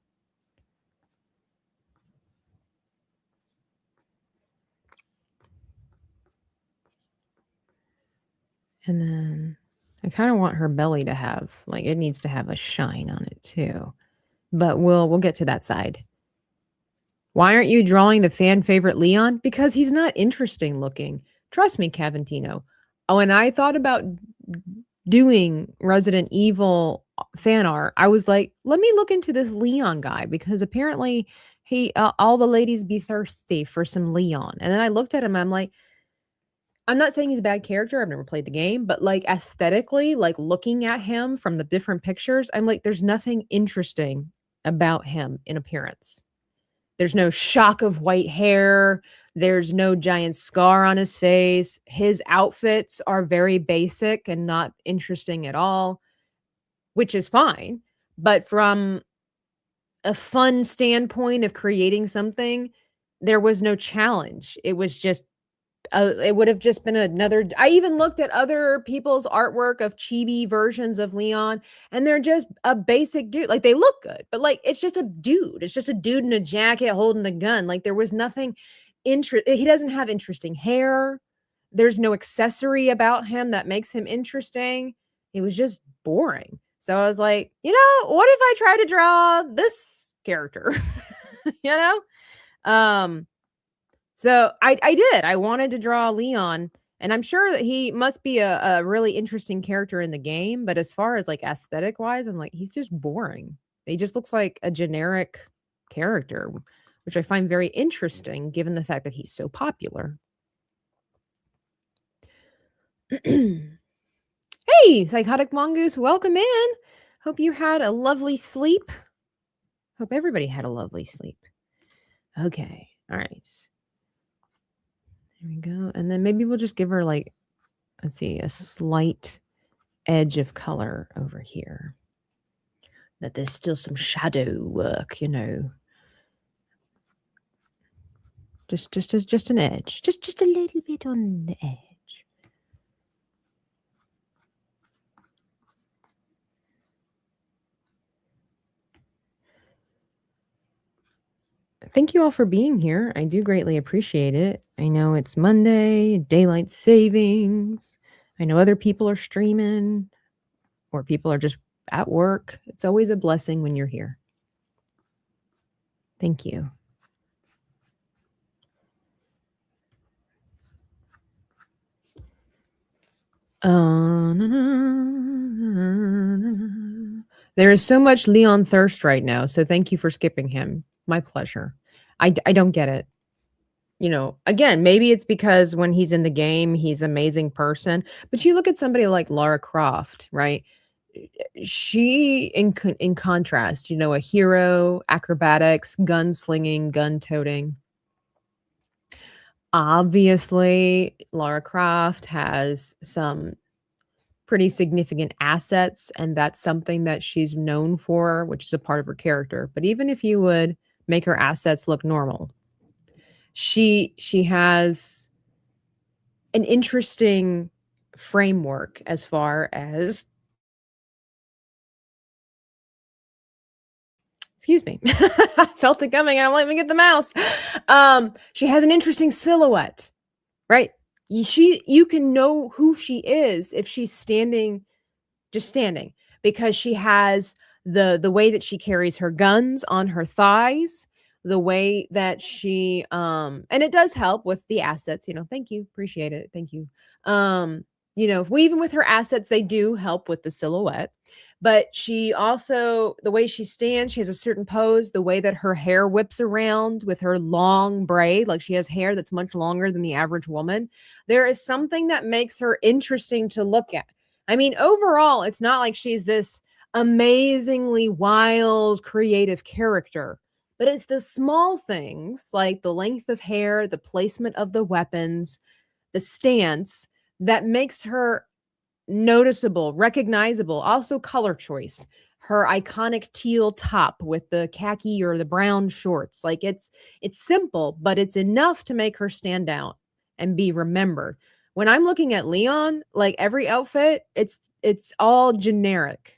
Speaker 2: And then I kind of want her belly to have, like, it needs to have a shine on it too. But we'll get to that side. Why aren't you drawing the fan favorite Leon? Because he's not interesting looking. Trust me, Caventino. Oh, and I thought about doing Resident Evil fan art. I was like, let me look into this Leon guy, because apparently he all the ladies be thirsty for some Leon. And then I looked at him, I'm like, I'm not saying he's a bad character. I've never played the game, but like aesthetically, like looking at him from the different pictures, I'm like, there's nothing interesting about him in appearance. There's no shock of white hair. There's no giant scar on his face. His outfits are very basic and not interesting at all, which is fine. But from a fun standpoint of creating something, there was no challenge. It was just it would have just been another. I even looked at other people's artwork of chibi versions of Leon, and they're just a basic dude. Like, they look good, but like, it's just a dude. It's just a dude in a jacket holding a gun. Like, there was nothing he doesn't have interesting hair. There's no accessory about him that makes him interesting. It was just boring. So I was like, what if I try to draw this character? you know? So I did. I wanted to draw Leon, and I'm sure that he must be a really interesting character in the game. But as far as like aesthetic wise, I'm like, he's just boring. He just looks like a generic character, which I find very interesting given the fact that he's so popular. Hey, Psychotic Mongoose, welcome in. Hope you had a lovely sleep. Hope everybody had a lovely sleep. Okay. All right. There we go. And then maybe we'll just give her, like, let's see, a slight edge of color over here. That there's still some shadow work, Just an edge. Just a little bit on the edge. thank you all for being here. I do greatly appreciate it. I know it's Monday, daylight savings. I know other people are streaming or people are just at work. It's always a blessing when you're here. Thank you. There is so much Leon thirst right now, so thank you for skipping him. My pleasure. I don't get it. You know, again, maybe it's because when he's in the game, he's an amazing person. But you look at somebody like Lara Croft, right? She, in contrast, you know, a hero, acrobatics, gunslinging, gun toting. Obviously, Lara Croft has some pretty significant assets, and that's something that she's known for, which is a part of her character. But even if you would make her assets look normal, she has an interesting framework as far as excuse me. I felt it coming. I'm let me get the mouse. She has an interesting silhouette, right? You can know who she is if she's just standing, because she has the way that she carries her guns on her thighs, the way that she and it does help with the assets, you know. Thank you, appreciate it, thank you. You know, if we even with her assets, they do help with the silhouette. But she also, the way she stands, she has a certain pose, the way that her hair whips around with her long braid, like she has hair that's much longer than the average woman. There is something that makes her interesting to look at. I mean, overall, it's not like she's this amazingly wild, creative character, but it's the small things like the length of hair, the placement of the weapons, the stance that makes her noticeable, recognizable. Also, color choice. Her iconic teal top with the khaki or the brown shorts. Like it's simple, but it's enough to make her stand out and be remembered. When I'm looking at Leon, like every outfit, it's all generic.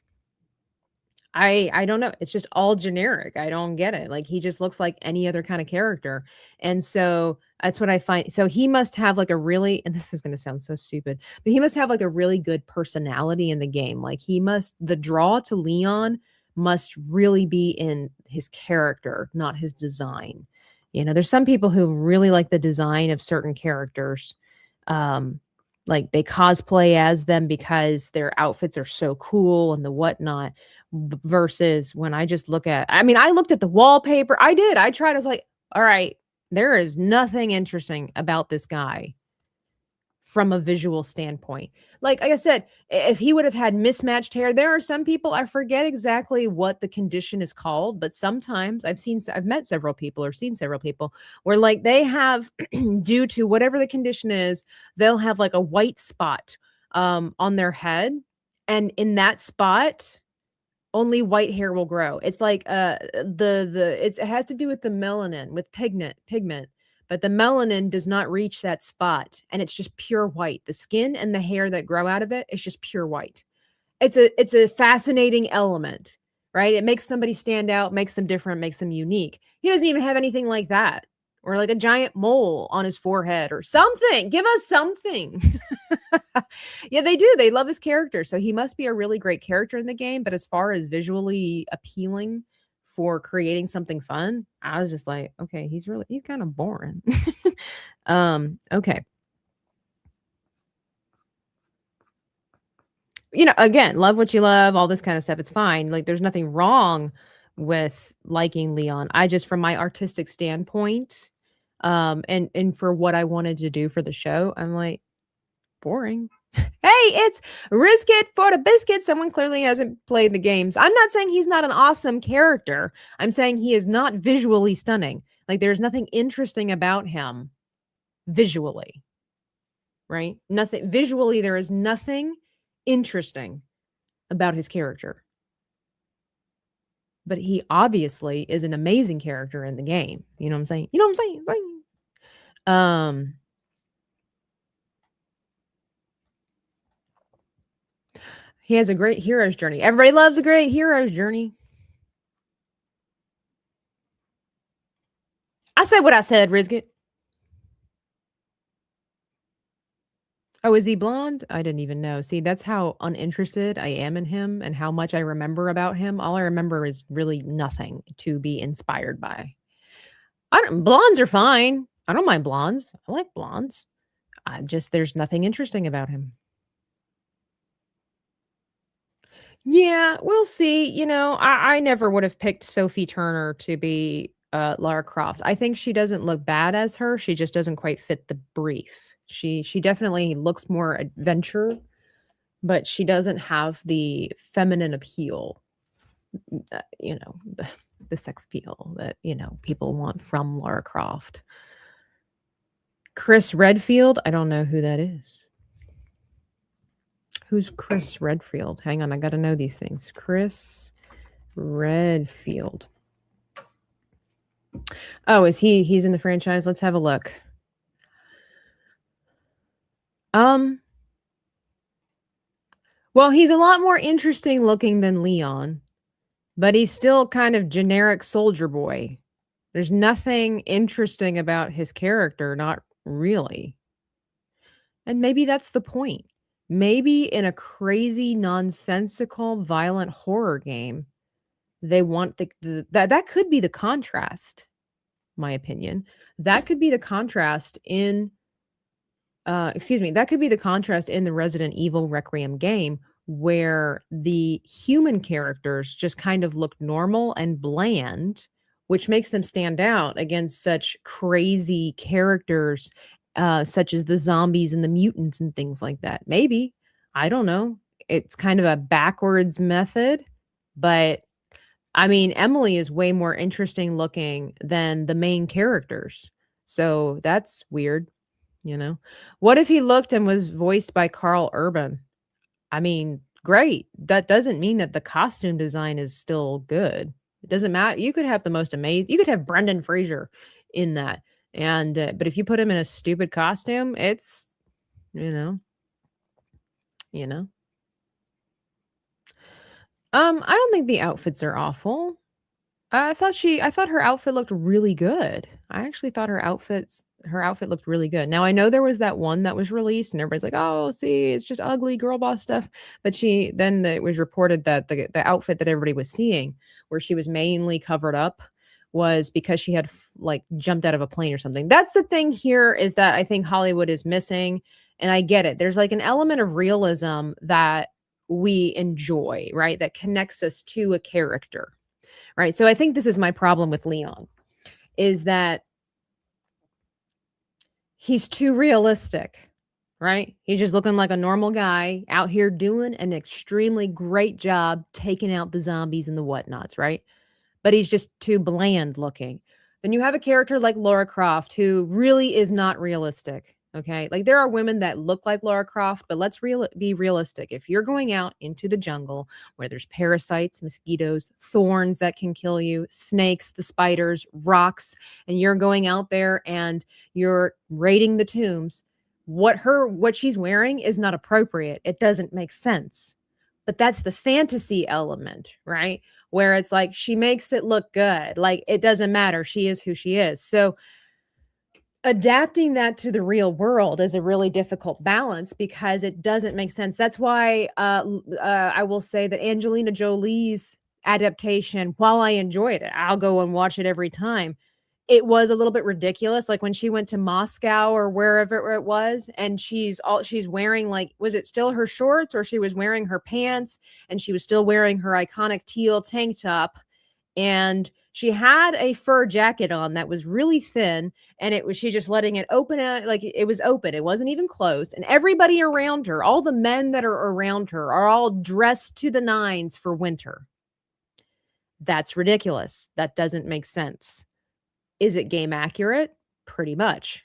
Speaker 2: I don't know. It's just all generic. I don't get it. Like he just looks like any other kind of character. And so that's what I find. So he must have like a really, and this is going to sound so stupid, but he must have like a really good personality in the game. Like the draw to Leon must really be in his character, not his design. You know, there's some people who really like the design of certain characters. Um, like they cosplay as them because their outfits are so cool and the whatnot versus when I just look at, I mean, I looked at the wallpaper. I tried. I was like, all right, there is nothing interesting about this guy from a visual standpoint. Like I said, if he would have had mismatched hair, there are some people, I forget exactly what the condition is called, but sometimes I've met several people or seen several people where like they have, due to whatever the condition is, they'll have like a white spot on their head. And in that spot, only white hair will grow. It's like it has to do with the melanin, with pigment, but the melanin does not reach that spot and it's just pure white. The skin and the hair that grow out of it is just pure white. It's a fascinating element, right? It makes somebody stand out, makes them different, makes them unique. He doesn't even have anything like that, or like a giant mole on his forehead or something. Give us something. Yeah, they do. They love his character. So he must be a really great character in the game. But as far as visually appealing for creating something fun, I was just like, okay, he's kind of boring. Okay. You know, again, love what you love, all this kind of stuff. It's fine. Like there's nothing wrong with liking Leon. I just, from my artistic standpoint, and for what I wanted to do for the show, I'm like, boring. Hey, it's risk it for the biscuit. Someone clearly hasn't played the games. I'm not saying he's not an awesome character. I'm saying he is not visually stunning. Like there's nothing interesting about him visually, right? Nothing visually, there is nothing interesting about his character. But he obviously is an amazing character in the game. You know what I'm saying? You know what I'm saying? He has a great hero's journey. Everybody loves a great hero's journey. said what I said, Rizgit. Oh, is he blonde? I didn't even know. See, that's how uninterested I am in him and how much I remember about him. All I remember is really nothing to be inspired by. Blondes are fine. I don't mind blondes. I like blondes. There's nothing interesting about him. Yeah, we'll see. I never would have picked Sophie Turner to be Lara Croft. I think she doesn't look bad as her. She just doesn't quite fit the brief. She definitely looks more adventure, but she doesn't have the feminine appeal, the sex appeal that, people want from Lara Croft. Chris Redfield, I don't know who that is. Who's Chris Redfield? Hang on, I got to know these things. Chris Redfield. Oh, he's in the franchise? Let's have a look. Well, he's a lot more interesting looking than Leon, but he's still kind of generic soldier boy. There's nothing interesting about his character, not really. And maybe that's the point. Maybe in a crazy, nonsensical, violent horror game, they want that could be the contrast, my opinion. That could be the contrast in that could be the contrast in the Resident Evil Requiem game where the human characters just kind of look normal and bland, which makes them stand out against such crazy characters, such as the zombies and the mutants and things like that. Maybe. I don't know. It's kind of a backwards method, but I mean, Emily is way more interesting looking than the main characters. So that's weird. What if he looked and was voiced by Carl Urban? I mean, great. That doesn't mean that the costume design is still good. It doesn't matter. You could have the most amazing, you could have Brendan Fraser in that. And, but if you put him in a stupid costume, it's, I don't think the outfits are awful. I thought her outfit looked really good. I actually thought her outfit looked really good. Now I know there was that one that was released and everybody's like, "Oh, see, it's just ugly girl boss stuff." But it was reported that the outfit that everybody was seeing where she was mainly covered up was because she had like jumped out of a plane or something. That's the thing here is that I think Hollywood is missing, and I get it. There's like an element of realism that we enjoy, right? That connects us to a character. Right. So I think this is my problem with Leon is that he's too realistic, right? He's just looking like a normal guy out here doing an extremely great job taking out the zombies and the whatnots, right? But he's just too bland looking. Then you have a character like Lara Croft who really is not realistic. Okay. Like there are women that look like Lara Croft, but let's be realistic. If you're going out into the jungle where there's parasites, mosquitoes, thorns that can kill you, snakes, the spiders, rocks, and you're going out there and you're raiding the tombs, what she's wearing is not appropriate. It doesn't make sense. But that's the fantasy element, right? Where it's like she makes it look good. Like it doesn't matter. She is who she is. So adapting that to the real world is a really difficult balance because it doesn't make sense. That's why I will say that Angelina Jolie's adaptation, while I enjoyed it, I'll go and watch it every time. It was a little bit ridiculous, like when she went to Moscow or wherever it was, and she's wearing like, was it still her shorts or she was wearing her pants and she was still wearing her iconic teal tank top, and she had a fur jacket on that was really thin, and she just letting it open out, like it was open. It wasn't even closed. And everybody around her, all the men that are around her are all dressed to the nines for winter. That's ridiculous. That doesn't make sense. Is it game accurate? Pretty much.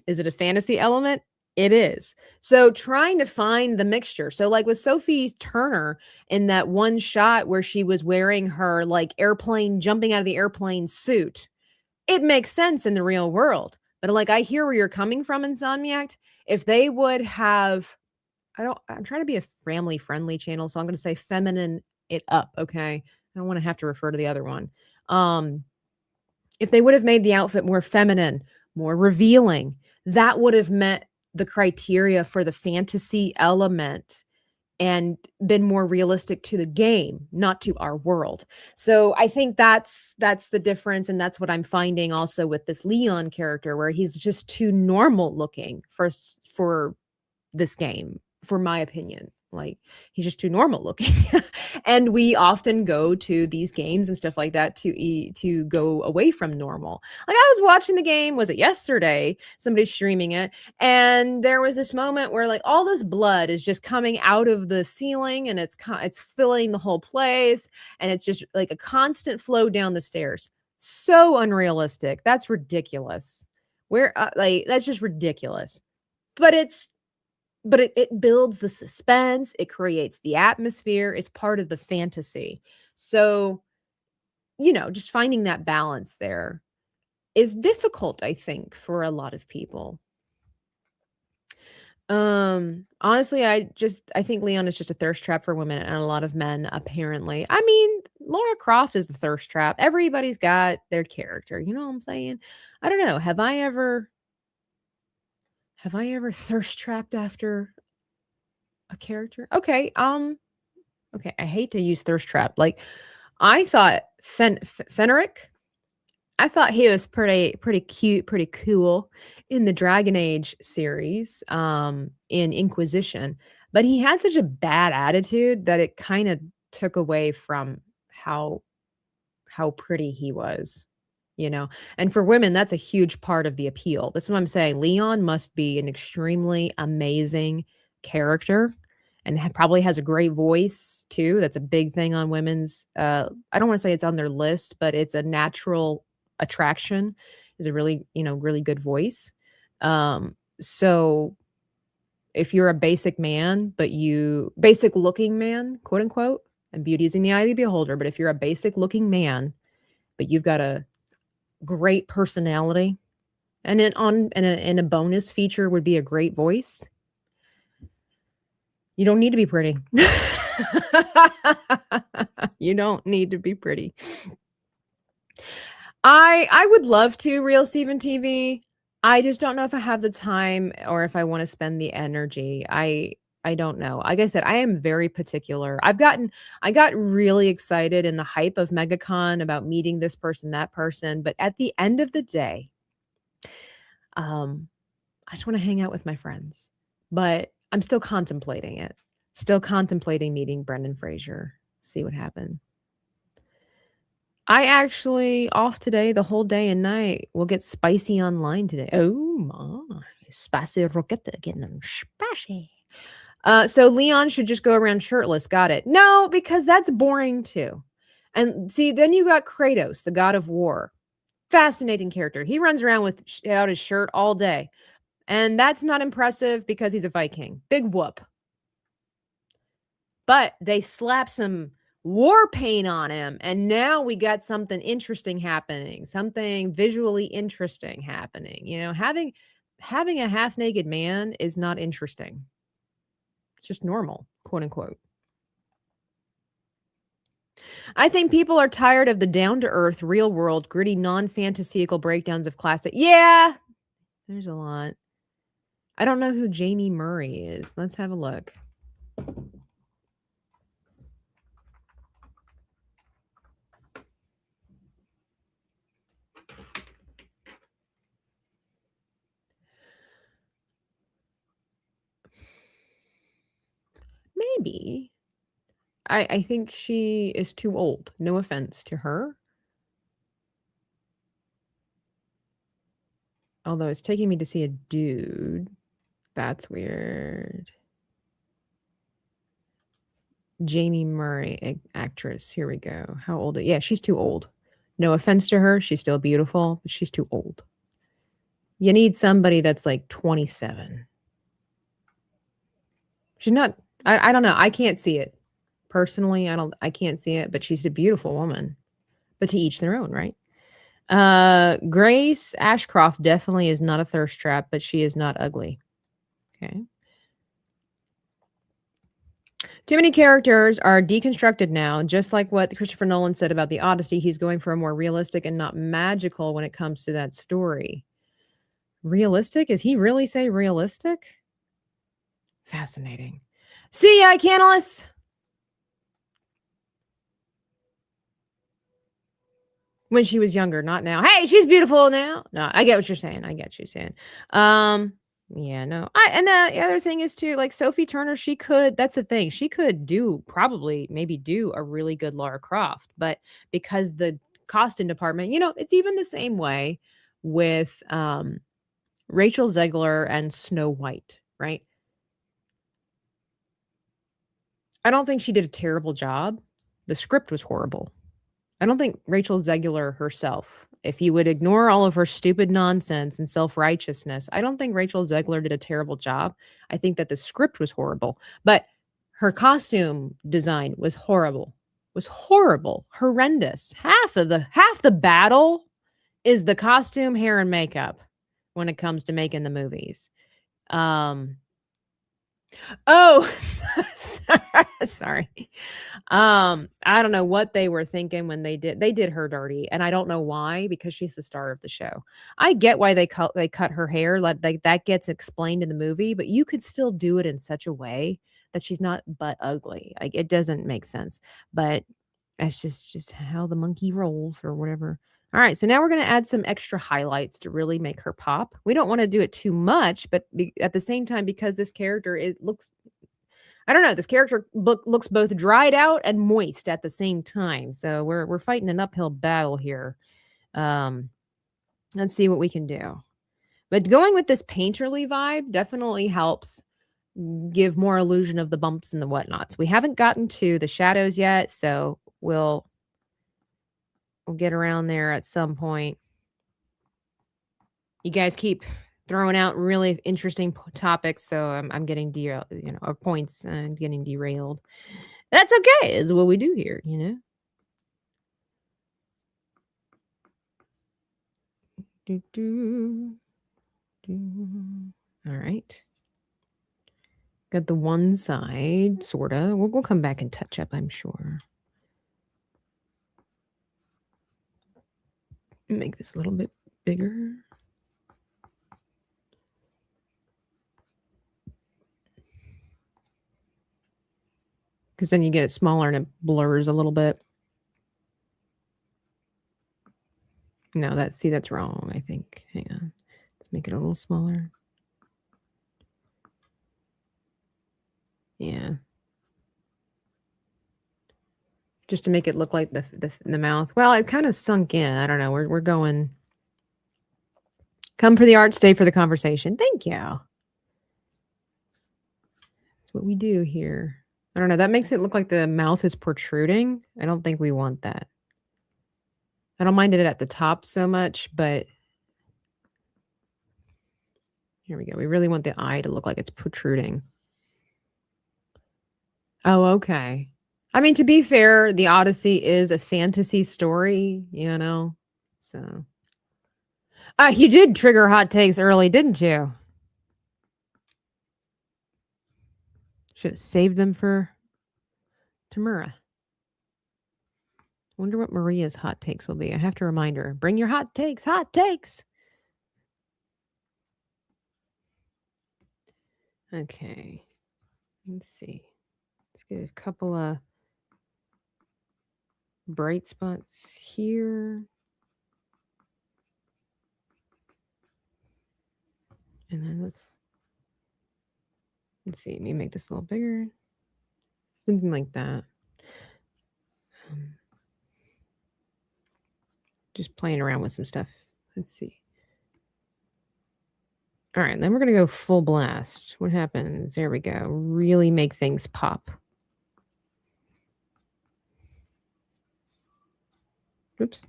Speaker 2: Is it a fantasy element? It is. So trying to find the mixture. So like with Sophie Turner in that one shot where she was wearing her like jumping out of the airplane suit, it makes sense in the real world. But like I hear where you're coming from, Insomniac. If they would have, I'm trying to be a family friendly channel, so I'm going to say feminine it up. Okay. I don't want to have to refer to the other one. If they would have made the outfit more feminine, more revealing, that would have met the criteria for the fantasy element and been more realistic to the game, not to our world. So I think that's the difference, and that's what I'm finding also with this Leon character, where he's just too normal looking for this game, for my opinion. Like, he's just too normal looking. And we often go to these games and stuff like that to go away from normal. Like, I was watching the game, was it yesterday? Somebody's streaming it, and there was this moment where like all this blood is just coming out of the ceiling, and it's filling the whole place, and it's just like a constant flow down the stairs. So unrealistic. That's ridiculous. Like, that's just ridiculous. But it builds the suspense, it creates the atmosphere, it's part of the fantasy. So, just finding that balance there is difficult, I think, for a lot of people. Honestly, I think Leon is just a thirst trap for women and a lot of men, apparently. I mean, Laura Croft is the thirst trap. Everybody's got their character, you know what I'm saying? I don't know. Have I ever thirst trapped after a character? Okay, okay, I hate to use thirst trap. Like, I thought Fenric, I thought he was pretty cute, pretty cool in the Dragon Age series, in Inquisition, but he had such a bad attitude that it kind of took away from how pretty he was, And for women, that's a huge part of the appeal. That's what I'm saying. Leon must be an extremely amazing character and probably has a great voice too. That's a big thing on women's. I don't want to say it's on their list, but it's a natural attraction. Is a really, really good voice. So if you're a basic man, basic looking man, quote unquote, and beauty is in the eye of the beholder. But if you're a basic looking man, but you've got a great personality, and in a bonus feature would be a great voice. You don't need to be pretty. You don't need to be pretty. I would love to Real Steven TV. I just don't know if I have the time or if I want to spend the energy. I don't know. Like I said, I am very particular. I got really excited in the hype of MegaCon about meeting this person, that person. But at the end of the day, I just want to hang out with my friends. But I'm still contemplating it. Still contemplating meeting Brendan Fraser. See what happens. I actually off today the whole day and night. We'll get spicy online today. Oh my. Spicy roquette getting spicy. So Leon should just go around shirtless. Got it. No, because that's boring too. And see, then you got Kratos, the god of war. Fascinating character. He runs around without his shirt all day. And that's not impressive because he's a Viking. Big whoop. But they slap some war paint on him, and now we got something interesting happening, something visually interesting happening. Having a half-naked man is not interesting. It's just normal, quote unquote. I think people are tired of the down-to-earth, real-world, gritty, non-fantasical breakdowns of classic. Yeah, there's a lot. I don't know who Jamie Murray is. Let's have a look. Maybe. I think she is too old. No offense to her. Although it's taking me to see a dude. That's weird. Jamie Murray, actress. Here we go. How old? Yeah, she's too old. No offense to her. She's still beautiful, but she's too old. You need somebody that's like 27. She's not, I don't know. I can't see it. Personally, I can't see it, but she's a beautiful woman. But to each their own, right? Grace Ashcroft definitely is not a thirst trap, but she is not ugly. Okay. Too many characters are deconstructed now, just like what Christopher Nolan said about the Odyssey. He's going for a more realistic and not magical when it comes to that story. Realistic? Is he really say realistic? Fascinating. See ya, Canalus! When she was younger, not now. Hey, she's beautiful now. No, I get what you're saying. I get you saying. Yeah, no. And the other thing is too, like Sophie Turner, that's the thing. She could maybe do a really good Lara Croft, but because the costume department, it's even the same way with Rachel Zegler and Snow White, right? I don't think she did a terrible job. The script was horrible. I don't think Rachel Zegler herself, if you would ignore all of her stupid nonsense and self-righteousness, I don't think Rachel Zegler did a terrible job. I think that the script was horrible, but her costume design was horrible. Horrendous. Half the battle is the costume, hair, and makeup when it comes to making the movies. Oh, sorry. I don't know what they were thinking when they did her dirty, and I don't know why, because she's the star of the show. I get why they cut her hair, like that gets explained in the movie, but you could still do it in such a way that she's not butt ugly. Like, it doesn't make sense, but that's just how the monkey rolls or whatever. All right, so now we're going to add some extra highlights to really make her pop. We don't want to do it too much, but at the same time, because this character, this character looks both dried out and moist at the same time. So we're fighting an uphill battle here. Let's see what we can do. But going with this painterly vibe definitely helps give more illusion of the bumps and the whatnots. We haven't gotten to the shadows yet, so we'll get around there at some point. You guys keep throwing out really interesting topics, so I'm getting derailed, or points and getting derailed. That's okay. Is what we do here, All right. Got the one side, sorta. We'll come back and touch up, I'm sure. Make this a little bit bigger. Because then you get it smaller and it blurs a little bit. No, that's wrong, I think. Hang on. Let's make it a little smaller. Yeah. Just to make it look like the mouth. Well, it kind of sunk in. I don't know. We're going. Come for the art, stay for the conversation. Thank you. That's what we do here. I don't know. That makes it look like the mouth is protruding. I don't think we want that. I don't mind it at the top so much, but here we go. We really want the eye to look like it's protruding. Oh, okay. I mean, to be fair, the Odyssey is a fantasy story, so. You did trigger hot takes early, didn't you? Should have saved them for Tamura. Wonder what Maria's hot takes will be. I have to remind her. Bring your hot takes, hot takes. Okay. Let's see. Let's get a couple of bright spots here. And then let's see. Let me make this a little bigger. Something like that. Just playing around with some stuff. Let's see. All right, then we're going to go full blast. What happens? There we go. Really make things pop. Oops.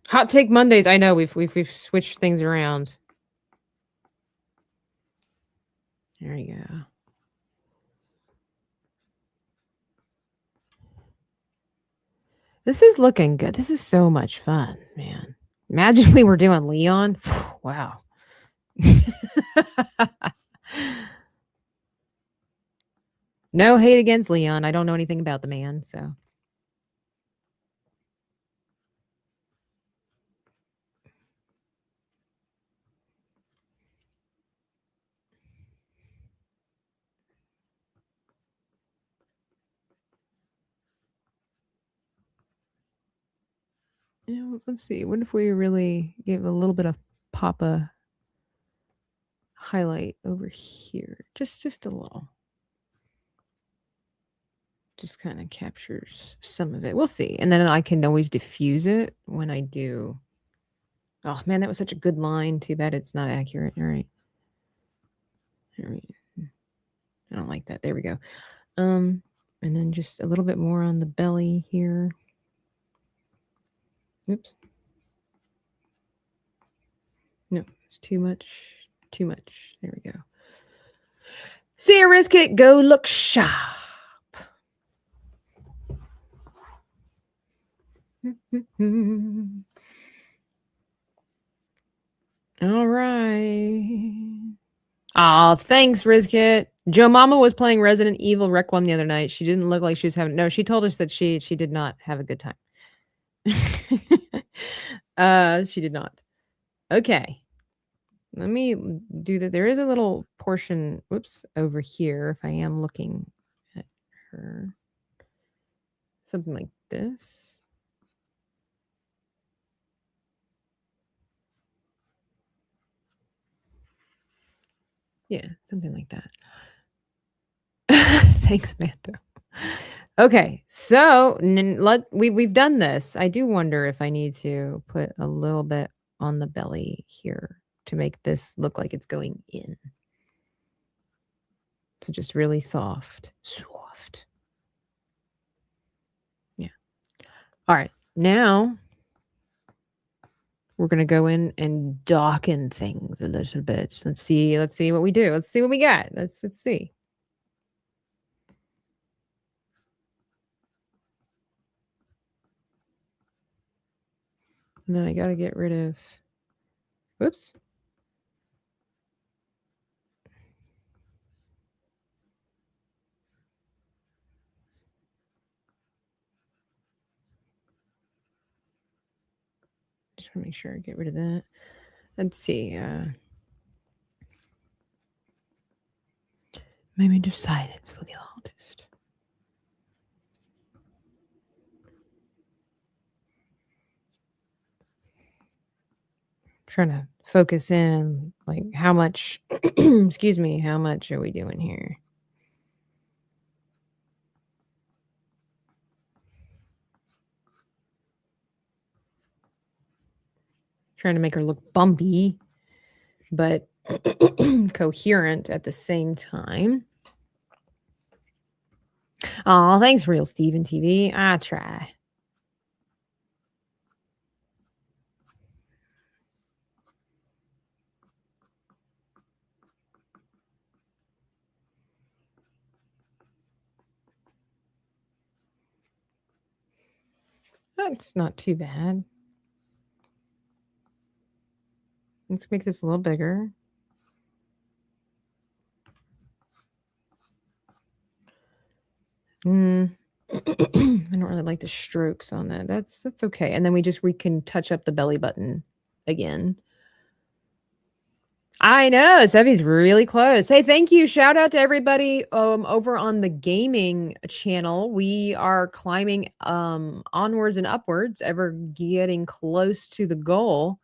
Speaker 2: Hot take Mondays. I know we've switched things around. There you go. This is looking good. This is so much fun, man. Imagine we were doing Leon. Wow. No hate against Leon. I don't know anything about the man, so. Yeah, let's see. What if we really give a little bit of Papa highlight over here? Just a little. Just kind of captures some of it. We'll see. And then I can always diffuse it when I do. Oh man, that was such a good line. Too bad it's not accurate. All right. All right. I don't like that. There we go. And then just a little bit more on the belly here. Oops. No, it's too much. Too much. There we go. See ya, Risk It. Go look sharp. All right. Oh, thanks, Rizkit. Joe Mama was playing Resident Evil Requiem the other night. She didn't look like she was having. No, she told us that she did not have a good time. She did not. Okay. Let me do that. There is a little portion, whoops, over here if I am looking at her. Something like this. Yeah, something like that. Thanks, Mando. Okay, so we've done this. I do wonder if I need to put a little bit on the belly here to make this look like it's going in. So just really soft. Yeah. All right. Now we're gonna go in and darken things a little bit. Let's see what we do. Let's see what we got. Let's see. And then I gotta get rid of. Whoops. Just want to make sure I get rid of that. Let's see. Maybe just silence for the artist. Trying to focus in, like how much, excuse me, how much are we doing here? Trying to make her look bumpy, but coherent at the same time. Oh, thanks, Real Steven TV. I try. That's not too bad. Let's make this a little bigger. I don't really like the strokes on that. That's okay. And then we can touch up the belly button again. I know Sevi's really close. Hey, thank you. Shout out to everybody over on the gaming channel. We are climbing onwards and upwards, ever getting close to the goal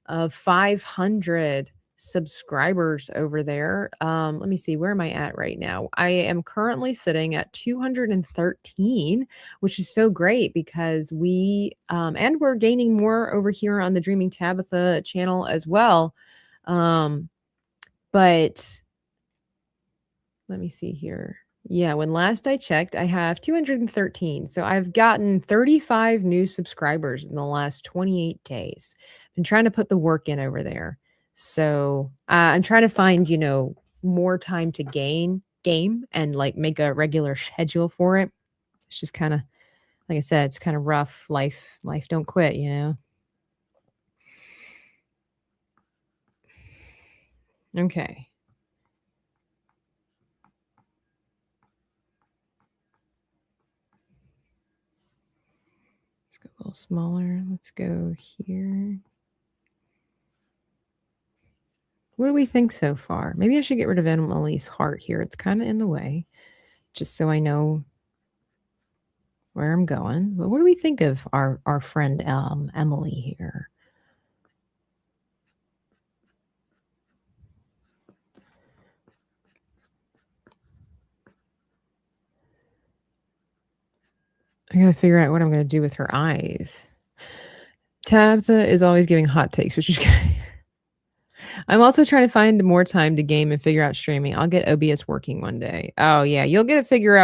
Speaker 2: of 500 subscribers over there. Let me see, where am I at right now? I am currently sitting at 213, which is so great because and we're gaining more over here on the Dreaming Tabitha channel as well. But let me see here. Yeah, when last I checked, I have 213. So I've gotten 35 new subscribers in the last 28 days. Been trying to put the work in over there. So I'm trying to find, more time to game and like make a regular schedule for it. It's just kind of, like I said, it's kind of rough. Life don't quit. Okay. Let's go a little smaller. Let's go here. What do we think so far? Maybe I should get rid of Emily's heart here. It's kind of in the way, just so I know where I'm going. But what do we think of our friend Emily here? I gotta figure out what I'm gonna do with her eyes. Tabitha is always giving hot takes, which is good. I'm also trying to find more time to game and figure out streaming. I'll get OBS working one day. Oh yeah, you'll get it figured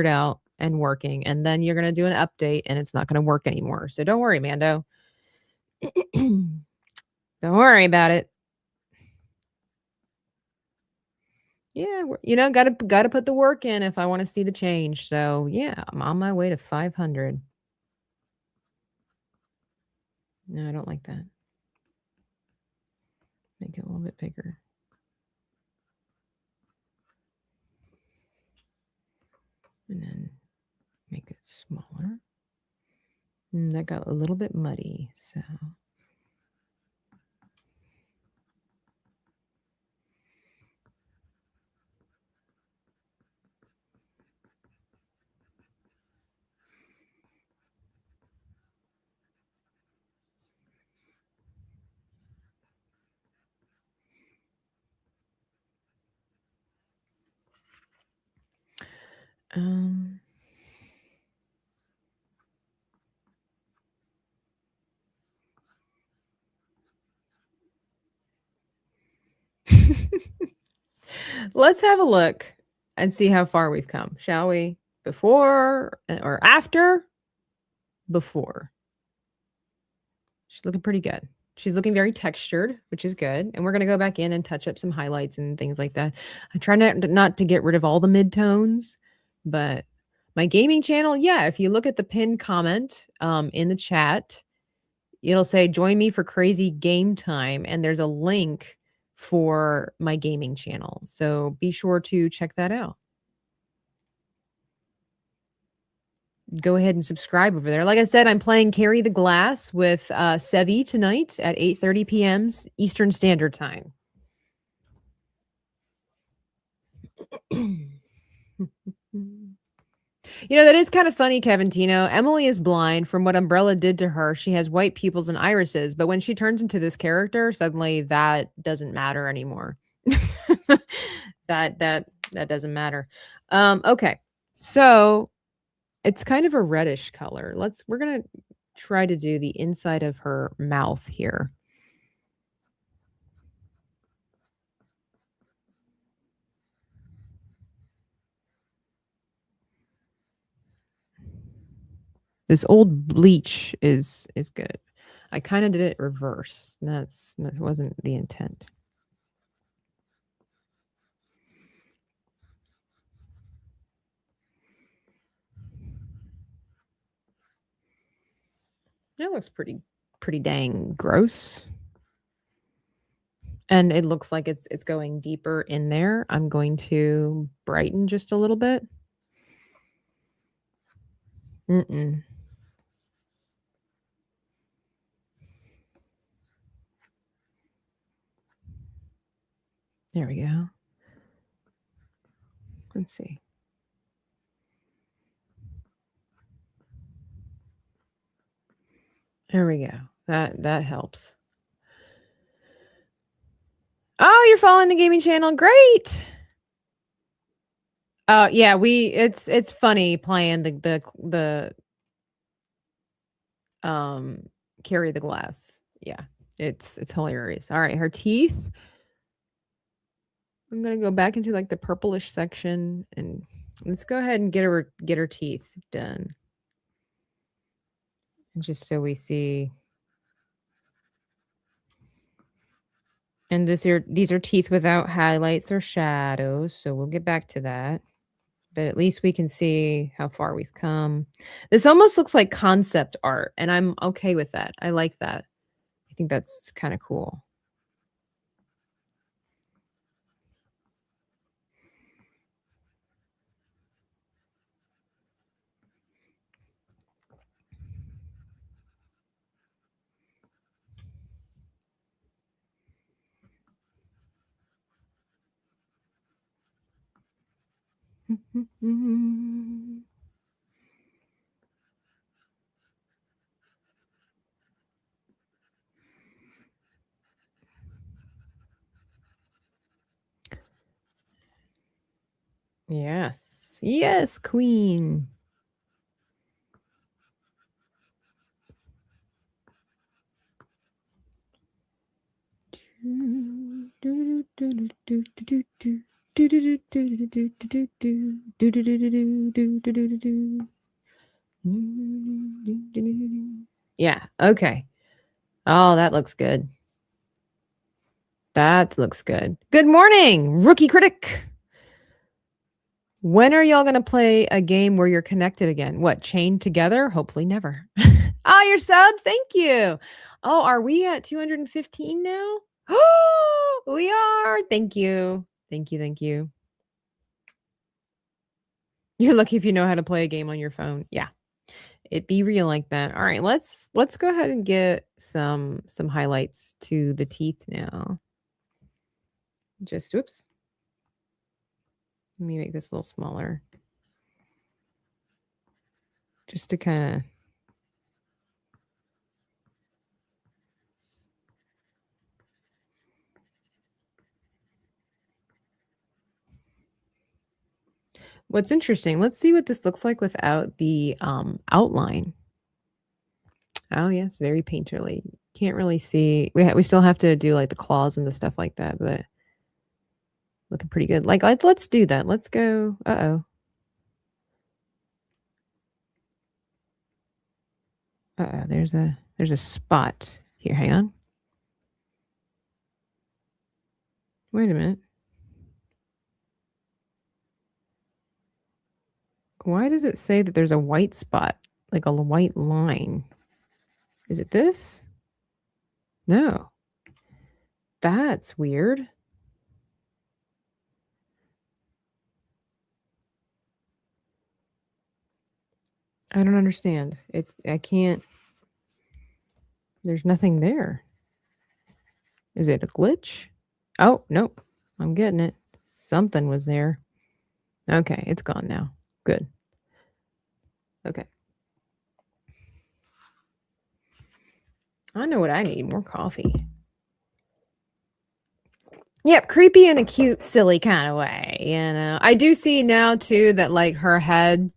Speaker 2: out and working, and then you're gonna do an update and it's not gonna work anymore. So don't worry, Mando. Don't worry about it. Yeah, gotta put the work in if I want to see the change. So yeah, I'm on my way to 500. No, I don't like that. Make it a little bit bigger. And then make it smaller. That got a little bit muddy, so. Um, Let's have a look and see how far we've come, shall we? Before or after? Before. She's looking pretty good. She's looking very textured, which is good. And we're going to go back in and touch up some highlights and things like that. I try not to get rid of all the midtones, but my gaming channel, yeah, if you look at the pinned comment in the chat, it'll say join me for crazy game time. And there's a link for my gaming channel. So be sure to check that out. Go ahead and subscribe over there. Like I said, I'm playing Carry the Glass with Sevi tonight at 8:30 p.m. Eastern Standard Time. That is kind of funny, Kevin Tino. Emily is blind. From what Umbrella did to her, she has white pupils and irises. But when she turns into this character, suddenly that doesn't matter anymore. that doesn't matter. Okay, so it's kind of a reddish color. We're gonna try to do the inside of her mouth here. This old bleach is good. I kind of did it reverse. That wasn't the intent. That looks pretty dang gross. And it looks like it's going deeper in there. I'm going to brighten just a little bit. There we go. Let's see. There we go. That helps. Oh, you're following the gaming channel. Great. Oh, yeah, it's funny playing the Carry the Glass. Yeah. It's hilarious. All right, her teeth. I'm going to go back into like the purplish section and let's go ahead and get her teeth done. Just so we see. And these are teeth without highlights or shadows, so we'll get back to that. But at least we can see how far we've come. This almost looks like concept art, and I'm okay with that. I like that. I think that's kind of cool. Yes. Yes, queen. Yeah, okay. Oh, that looks good. That looks good. Good morning, rookie critic. When are y'all going to play a game where you're connected again? What, chained together? Hopefully never. Oh, you're sub? Thank you. Oh, are we at 215 now? Oh, we are. Thank you. Thank you. Thank you. You're lucky if you know how to play a game on your phone. Yeah. It be real like that. All right, let's go ahead and get some highlights to the teeth now. Just whoops. Let me make this a little smaller. Just to kind of What's interesting, let's see what this looks like without the outline. Oh, yes, very painterly. Can't really see. We still have to do like the claws and the stuff like that, but looking pretty good. Like let's do that. Let's go. Uh-oh. Uh-oh, there's a spot here. Hang on. Wait a minute. Why does it say that there's a white spot? Like a white line? Is it this? No. That's weird. I don't understand. I can't. There's nothing there. Is it a glitch? Oh, nope. I'm getting it. Something was there. Okay, it's gone now. Good. Okay. I know what I need. More coffee. Yep, creepy in a cute, silly kind of way. You know, I do see now too that like her head,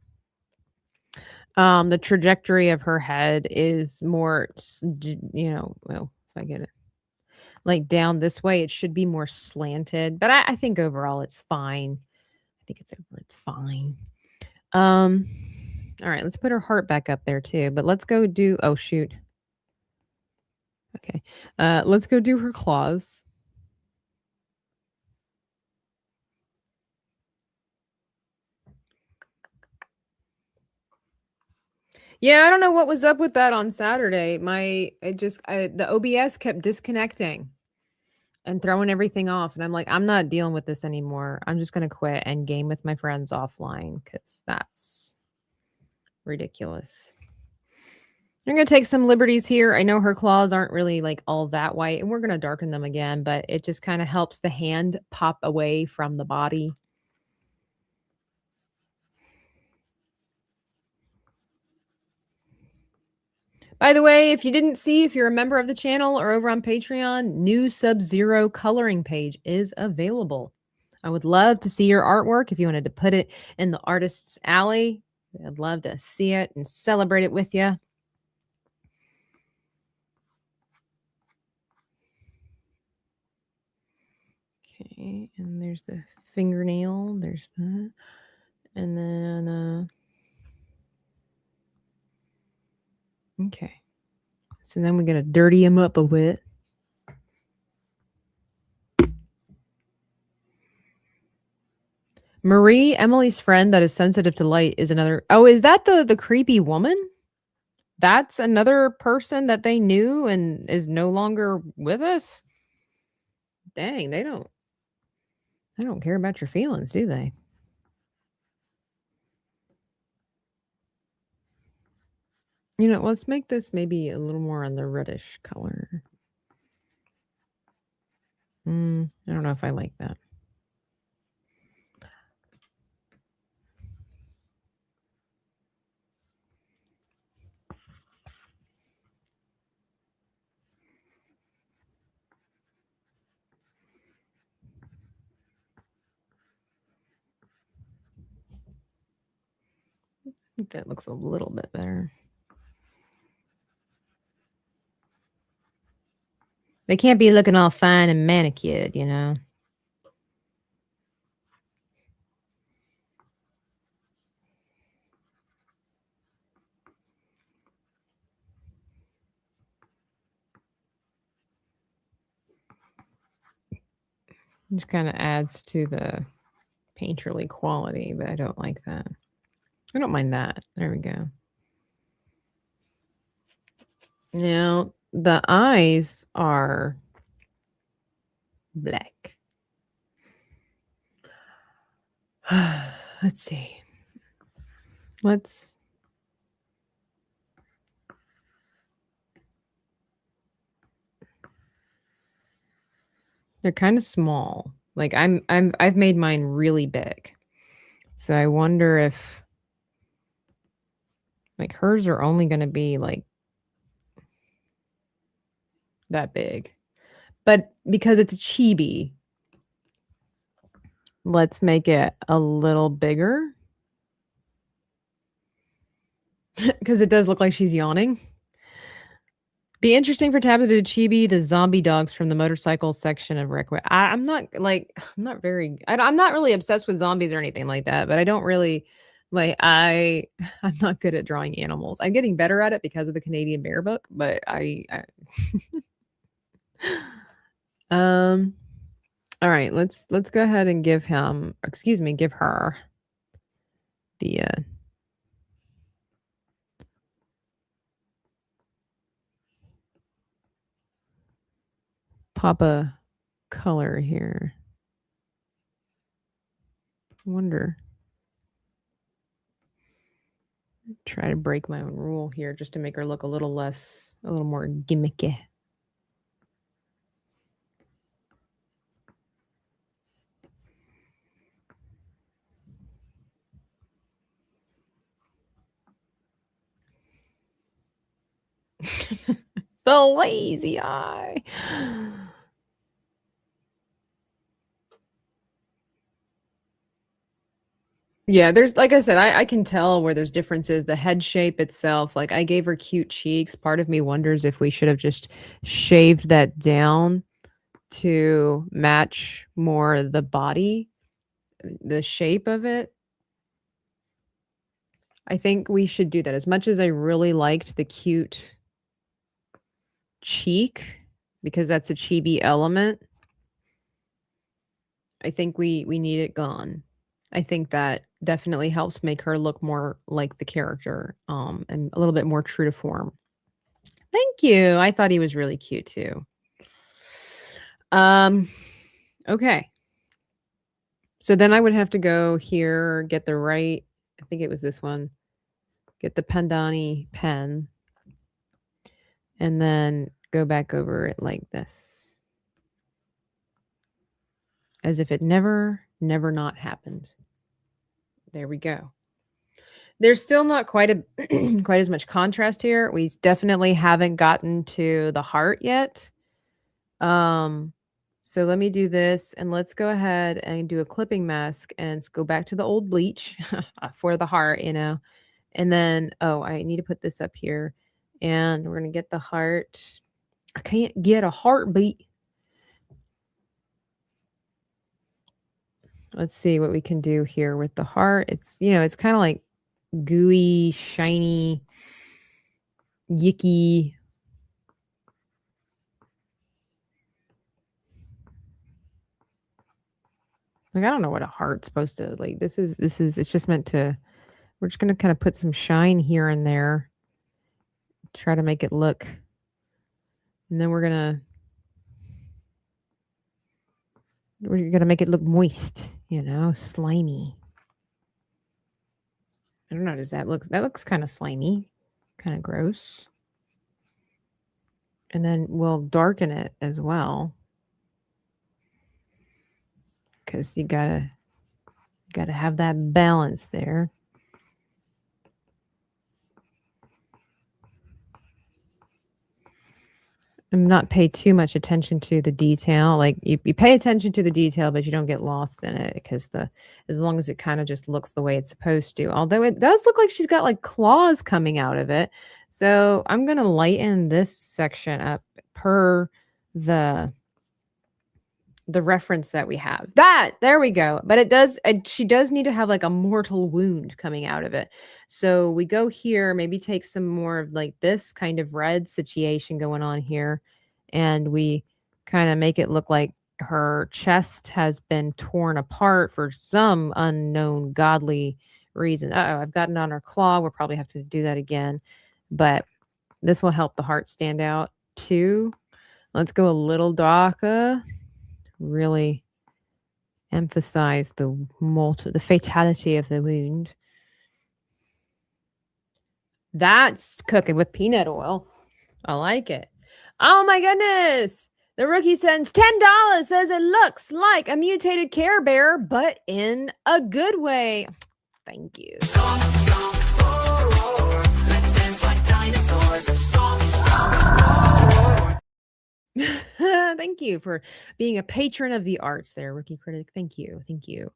Speaker 2: the trajectory of her head is more, well, if I get it like down this way, it should be more slanted. But I think overall it's fine. I think it's fine. All right, let's put her heart back up there too. But let's go do. Oh shoot. Okay. Let's go do her claws. Yeah, I don't know what was up with that on Saturday. The OBS kept disconnecting and throwing everything off. And I'm like, I'm not dealing with this anymore. I'm just going to quit and game with my friends offline because that's ridiculous. I'm going to take some liberties here. I know her claws aren't really like all that white and we're going to darken them again, but it just kind of helps the hand pop away from the body. By the way, if you didn't see, if you're a member of the channel or over on Patreon, new Sub-Zero coloring page is available. I would love to see your artwork. If you wanted to put it in the artist's alley, I'd love to see it and celebrate it with you. Okay, and there's the fingernail. There's that. And then, okay. So then we got to dirty him up a bit. Marie, Emily's friend that is sensitive to light, is another. Oh, is that the creepy woman? That's another person that they knew and is no longer with us? Dang, they don't care about your feelings, do they? You know, let's make this maybe a little more on the reddish color. I don't know if I like that. think that looks a little bit better. They can't be looking all fine and manicured, you know. Just kind of adds to the painterly quality, but I don't like that. I don't mind that. There we go. Now, the eyes are black. Let's see. They're kind of small. Like I've made mine really big. So I wonder if like hers are only going to be like that big. But because it's a chibi, let's make it a little bigger. Because it does look like she's yawning. Be interesting for Tabitha to chibi the zombie dogs from the motorcycle section of Requiem. I'm not really obsessed with zombies or anything like that, but I don't really I'm not good at drawing animals. I'm getting better at it because of the Canadian Bear book, but I all right, let's go ahead and give her the Papa color here. Wonder. Try to break my own rule here just to make her look a little more gimmicky. The lazy eye. Yeah, there's like I said, I can tell where there's differences. The head shape itself, like I gave her cute cheeks. Part of me wonders if we should have just shaved that down to match more the body, the shape of it. I think we should do that. As much as I really liked the cute cheek, because that's a chibi element, I think we need it gone. I think that definitely helps make her look more like the character, and a little bit more true to form. Thank you. I thought he was really cute too. Okay. So then I would have to go here, get the right, I think it was this one, get the Pendani pen, and then go back over it like this. As if it never not happened. There we go. There's still not quite as much contrast here. We definitely haven't gotten to the heart yet. So let me do this and let's go ahead and do a clipping mask and go back to the old bleach for the heart, you know. And then, I need to put this up here and we're going to get the heart. I can't get a heartbeat. Let's see what we can do here with the heart. It's, it's kind of like gooey, shiny, yicky. Like, I don't know what a heart's supposed to, like, it's just meant to, we're just going to kind of put some shine here and there. Try to make it look. And then we're going to make it look moist, slimy. I don't know. That looks kind of slimy, kind of gross. And then we'll darken it as well. Because you gotta have that balance there. not pay too much attention to the detail. Like you pay attention to the detail, but you don't get lost in it because as long as it kind of just looks the way it's supposed to. Although it does look like she's got like claws coming out of it. So I'm gonna lighten this section up per the reference that we have. There we go. But she does need to have like a mortal wound coming out of it. So we go here, maybe take some more of like this kind of red situation going on here, and we kind of make it look like her chest has been torn apart for some unknown godly reason. Uh-oh, I've gotten on her claw. We'll probably have to do that again, but this will help the heart stand out too. Let's go a little darker. Really emphasize the fatality of the wound. That's cooking with peanut oil. I like it. Oh my goodness. The rookie sends $10, says it looks like a mutated Care Bear, but in a good way. Thank you.
Speaker 3: Stomp, stomp, roar, roar. Let's dance like dinosaurs. Stomp, stomp, roar, roar.
Speaker 2: Thank you for being a patron of the arts there, Rookie Critic. Thank you. Thank you.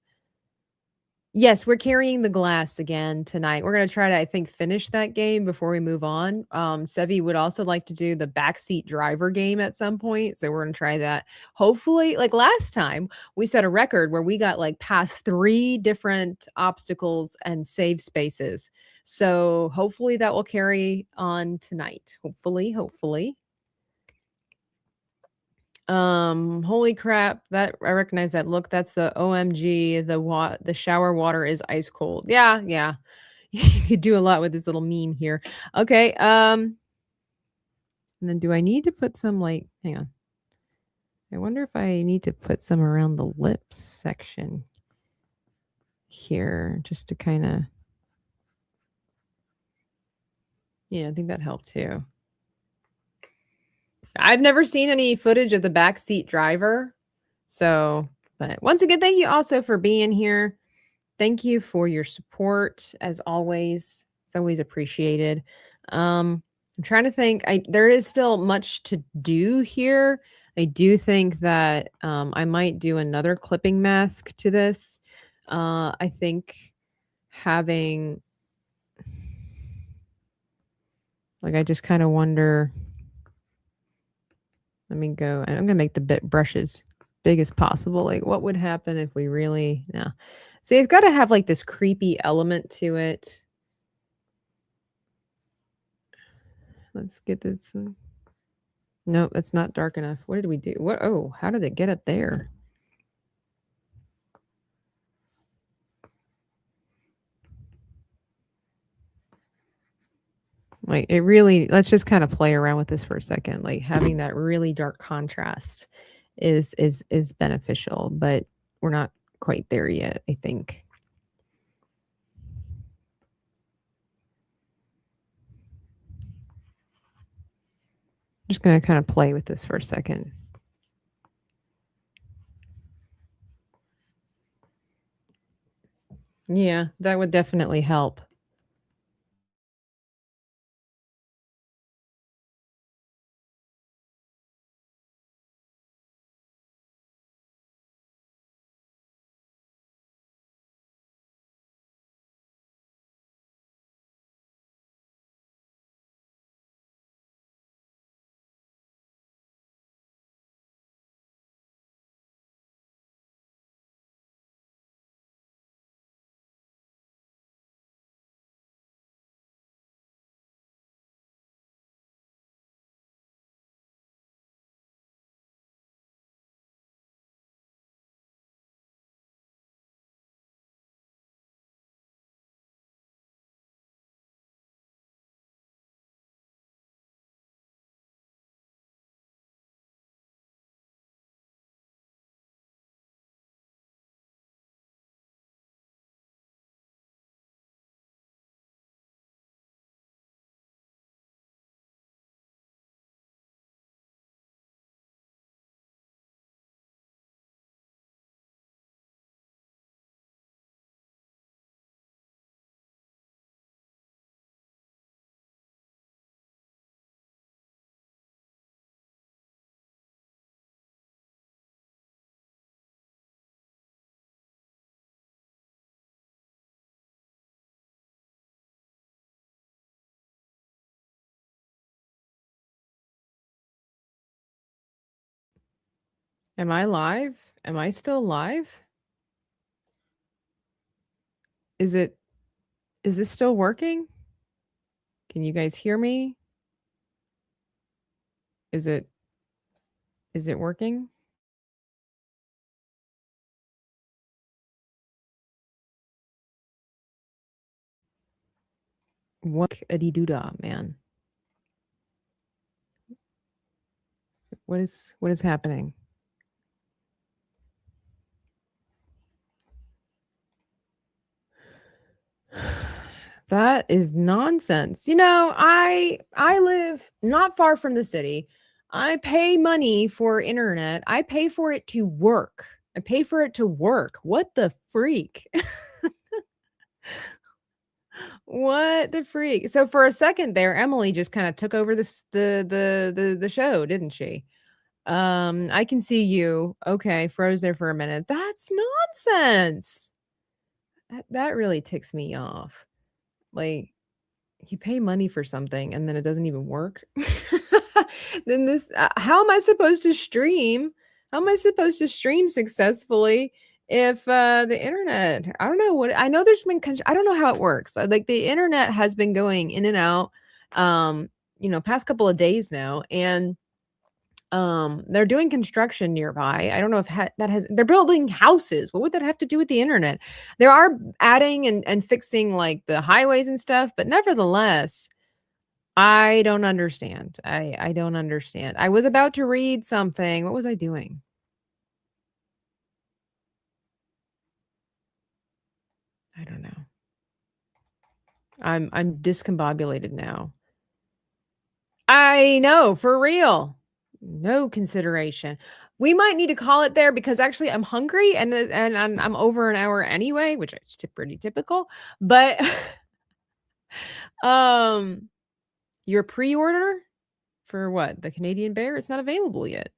Speaker 2: Yes, we're carrying the glass again tonight. We're gonna try to, I think, finish that game before we move on. Sevi would also like to do the backseat driver game at some point, so we're gonna try that. Hopefully, like last time, we set a record where we got like past 3 different obstacles and save spaces. So hopefully that will carry on tonight. Hopefully. Holy crap, that I recognize that look. That's the OMG, the shower water is ice cold. Yeah. You could do a lot with this little meme here. Okay, and then do I need to put some like hang on. I wonder if I need to put some around the lips section here just to kind of yeah, I think that helped too. I've never seen any footage of the backseat driver. So, but once again, thank you also for being here. Thank you for your support as always. It's always appreciated. I'm trying to think. There is still much to do here. I do think that I might do another clipping mask to this. I think having like I just kind of wonder. Let me go. I'm gonna make the bit brushes big as possible. Like, what would happen if we really no? See, it's got to have like this creepy element to it. Let's get this. Nope, that's not dark enough. What did we do? What? Oh, how did it get up there? Like it really. Let's just kind of play around with this for a second. Like having that really dark contrast is beneficial, but we're not quite there yet, I think. Just gonna kind of play with this for a second. Yeah, that would definitely help. Am I live? Am I still live? Is this still working? Can you guys hear me? Is it working? What a doodah, man. What is happening? That is nonsense. You know, I live not far from the city. I pay money for internet. I pay for it to work. I pay for it to work. What the freak? What the freak? So for a second there, Emily just kind of took over this the show, didn't she? I can see you. Okay, froze there for a minute. That's nonsense. That really ticks me off. Like, you pay money for something and then it doesn't even work. Then how am I supposed to stream? How am I supposed to stream successfully if the internet? I don't know what I know. There's been I don't know how it works. Like the internet has been going in and out, past couple of days now, and they're doing construction nearby. I don't know if they're building houses. What would that have to do with the internet? There are adding and fixing like the highways and stuff, but nevertheless, I don't understand. I don't understand. I was about to read something. What was I doing? I don't know. I'm discombobulated now. I know, for real. No consideration. We might need to call it there because actually I'm hungry and I'm over an hour anyway, which is pretty typical. But your pre-order for what? The Canadian Bear? It's not available yet.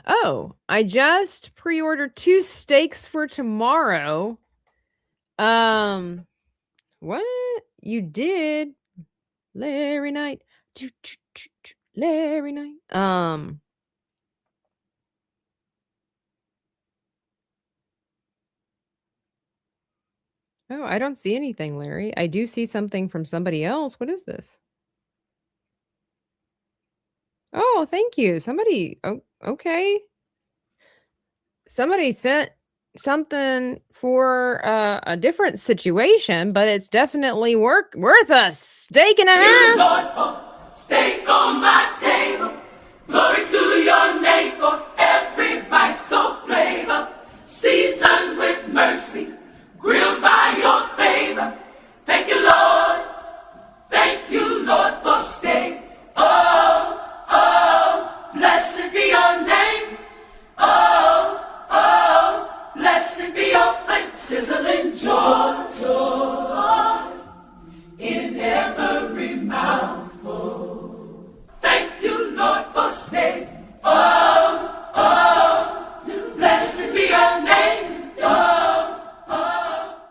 Speaker 2: Oh, I just pre-ordered 2 steaks for tomorrow. What? You did? Larry Knight. Larry Knight. Oh, I don't see anything, Larry. I do see something from somebody else. What is this? Oh, thank you. Somebody, oh, okay. Somebody sent something for a different situation, but it's definitely worth a steak and a half.
Speaker 3: Lord, for steak on my table. Glory to your name for every bite so flavor. Seasoned with mercy, grilled by your favor. Thank you, Lord. Thank you, Lord, for steak. Oh, oh, blessed be your name. Oh, oh, blessed be your flame. Sizzling joy, joy in every mouthful. Thank you, Lord, for steak. Oh, oh, blessed be your name. Oh, oh.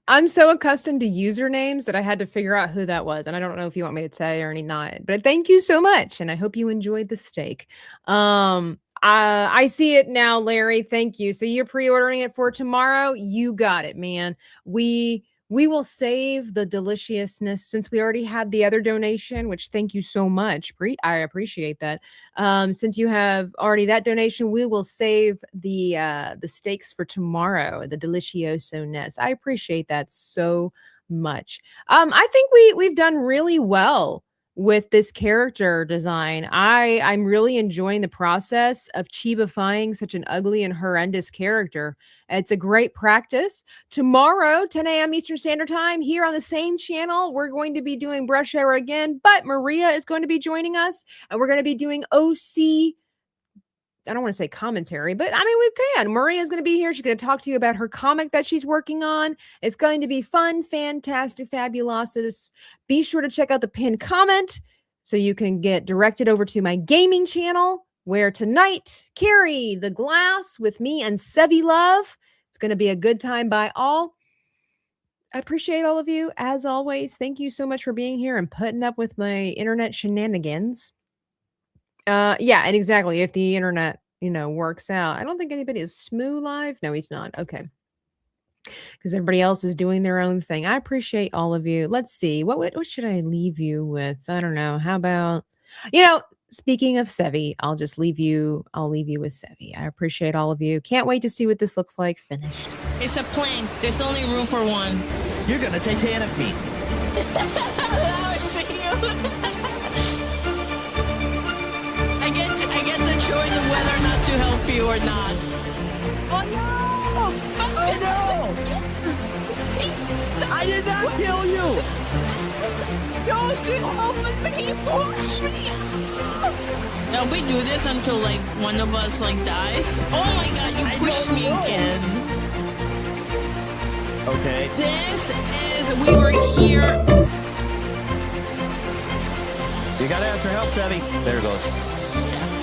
Speaker 2: I'm so accustomed to usernames that I had to figure out who that was. And I don't know if you want me to say or not, but thank you so much. And I hope you enjoyed the steak. I see it now, Larry. Thank you. So you're pre-ordering it for tomorrow. You got it, man. We will save the deliciousness since we already had the other donation, which thank you so much. I appreciate that. Since you have already that donation, we will save the steaks for tomorrow, the delicioso-ness. I appreciate that so much. I think we've done really well with this character design. I'm really enjoying the process of chibifying such an ugly and horrendous character. It's a great practice. Tomorrow, 10 a.m. Eastern Standard Time, here on the same channel, we're going to be doing Brush Hour again, but Maria is going to be joining us, and we're going to be doing OC. I don't want to say commentary, but I mean, we can. Maria is going to be here. She's going to talk to you about her comic that she's working on. It's going to be fun, fantastic, fabulous. Be sure to check out the pinned comment so you can get directed over to my gaming channel, where tonight, Carry the Glass with me and Sevi Love. It's going to be a good time by all. I appreciate all of you as always. Thank you so much for being here and putting up with my internet shenanigans. Yeah, and exactly. If the internet, works out, I don't think anybody is Smoo live. No, he's not. Okay. Because everybody else is doing their own thing. I appreciate all of you. Let's see. What should I leave you with? I don't know. How about, speaking of Sevi, I'll leave you with Sevi. I appreciate all of you. Can't wait to see what this looks like finished.
Speaker 4: It's a plane. There's only room for one.
Speaker 5: You're gonna Titanic me.
Speaker 4: I see you. I get the choice of whether or not to help you or not. Oh no!
Speaker 5: Oh no! I did not kill you!
Speaker 4: No, she opened me, pushed me. Now we do this until like one of us dies. Oh my god, you pushed me again.
Speaker 5: Okay.
Speaker 4: This is we were here.
Speaker 5: You gotta ask for help, Sevi. There it goes.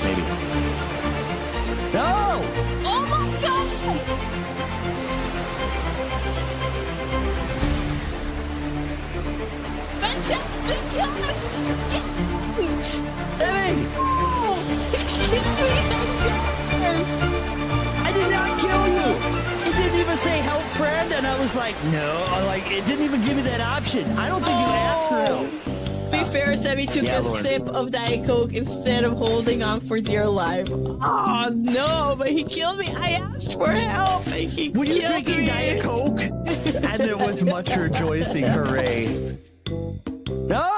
Speaker 5: Maybe. No!
Speaker 4: Oh my god! Fantastic!
Speaker 5: Sevi! I did not kill you! It didn't even say help friend, and I was like, no. It didn't even give me that option. I don't think you asked for help.
Speaker 4: Be fair, Sevi took a sip of Diet Coke instead of holding on for dear life. Oh no, but he killed me. I asked for help and he
Speaker 5: Were you
Speaker 4: killed
Speaker 5: drinking
Speaker 4: me.
Speaker 5: Diet Coke? And there was much rejoicing. Hooray. No!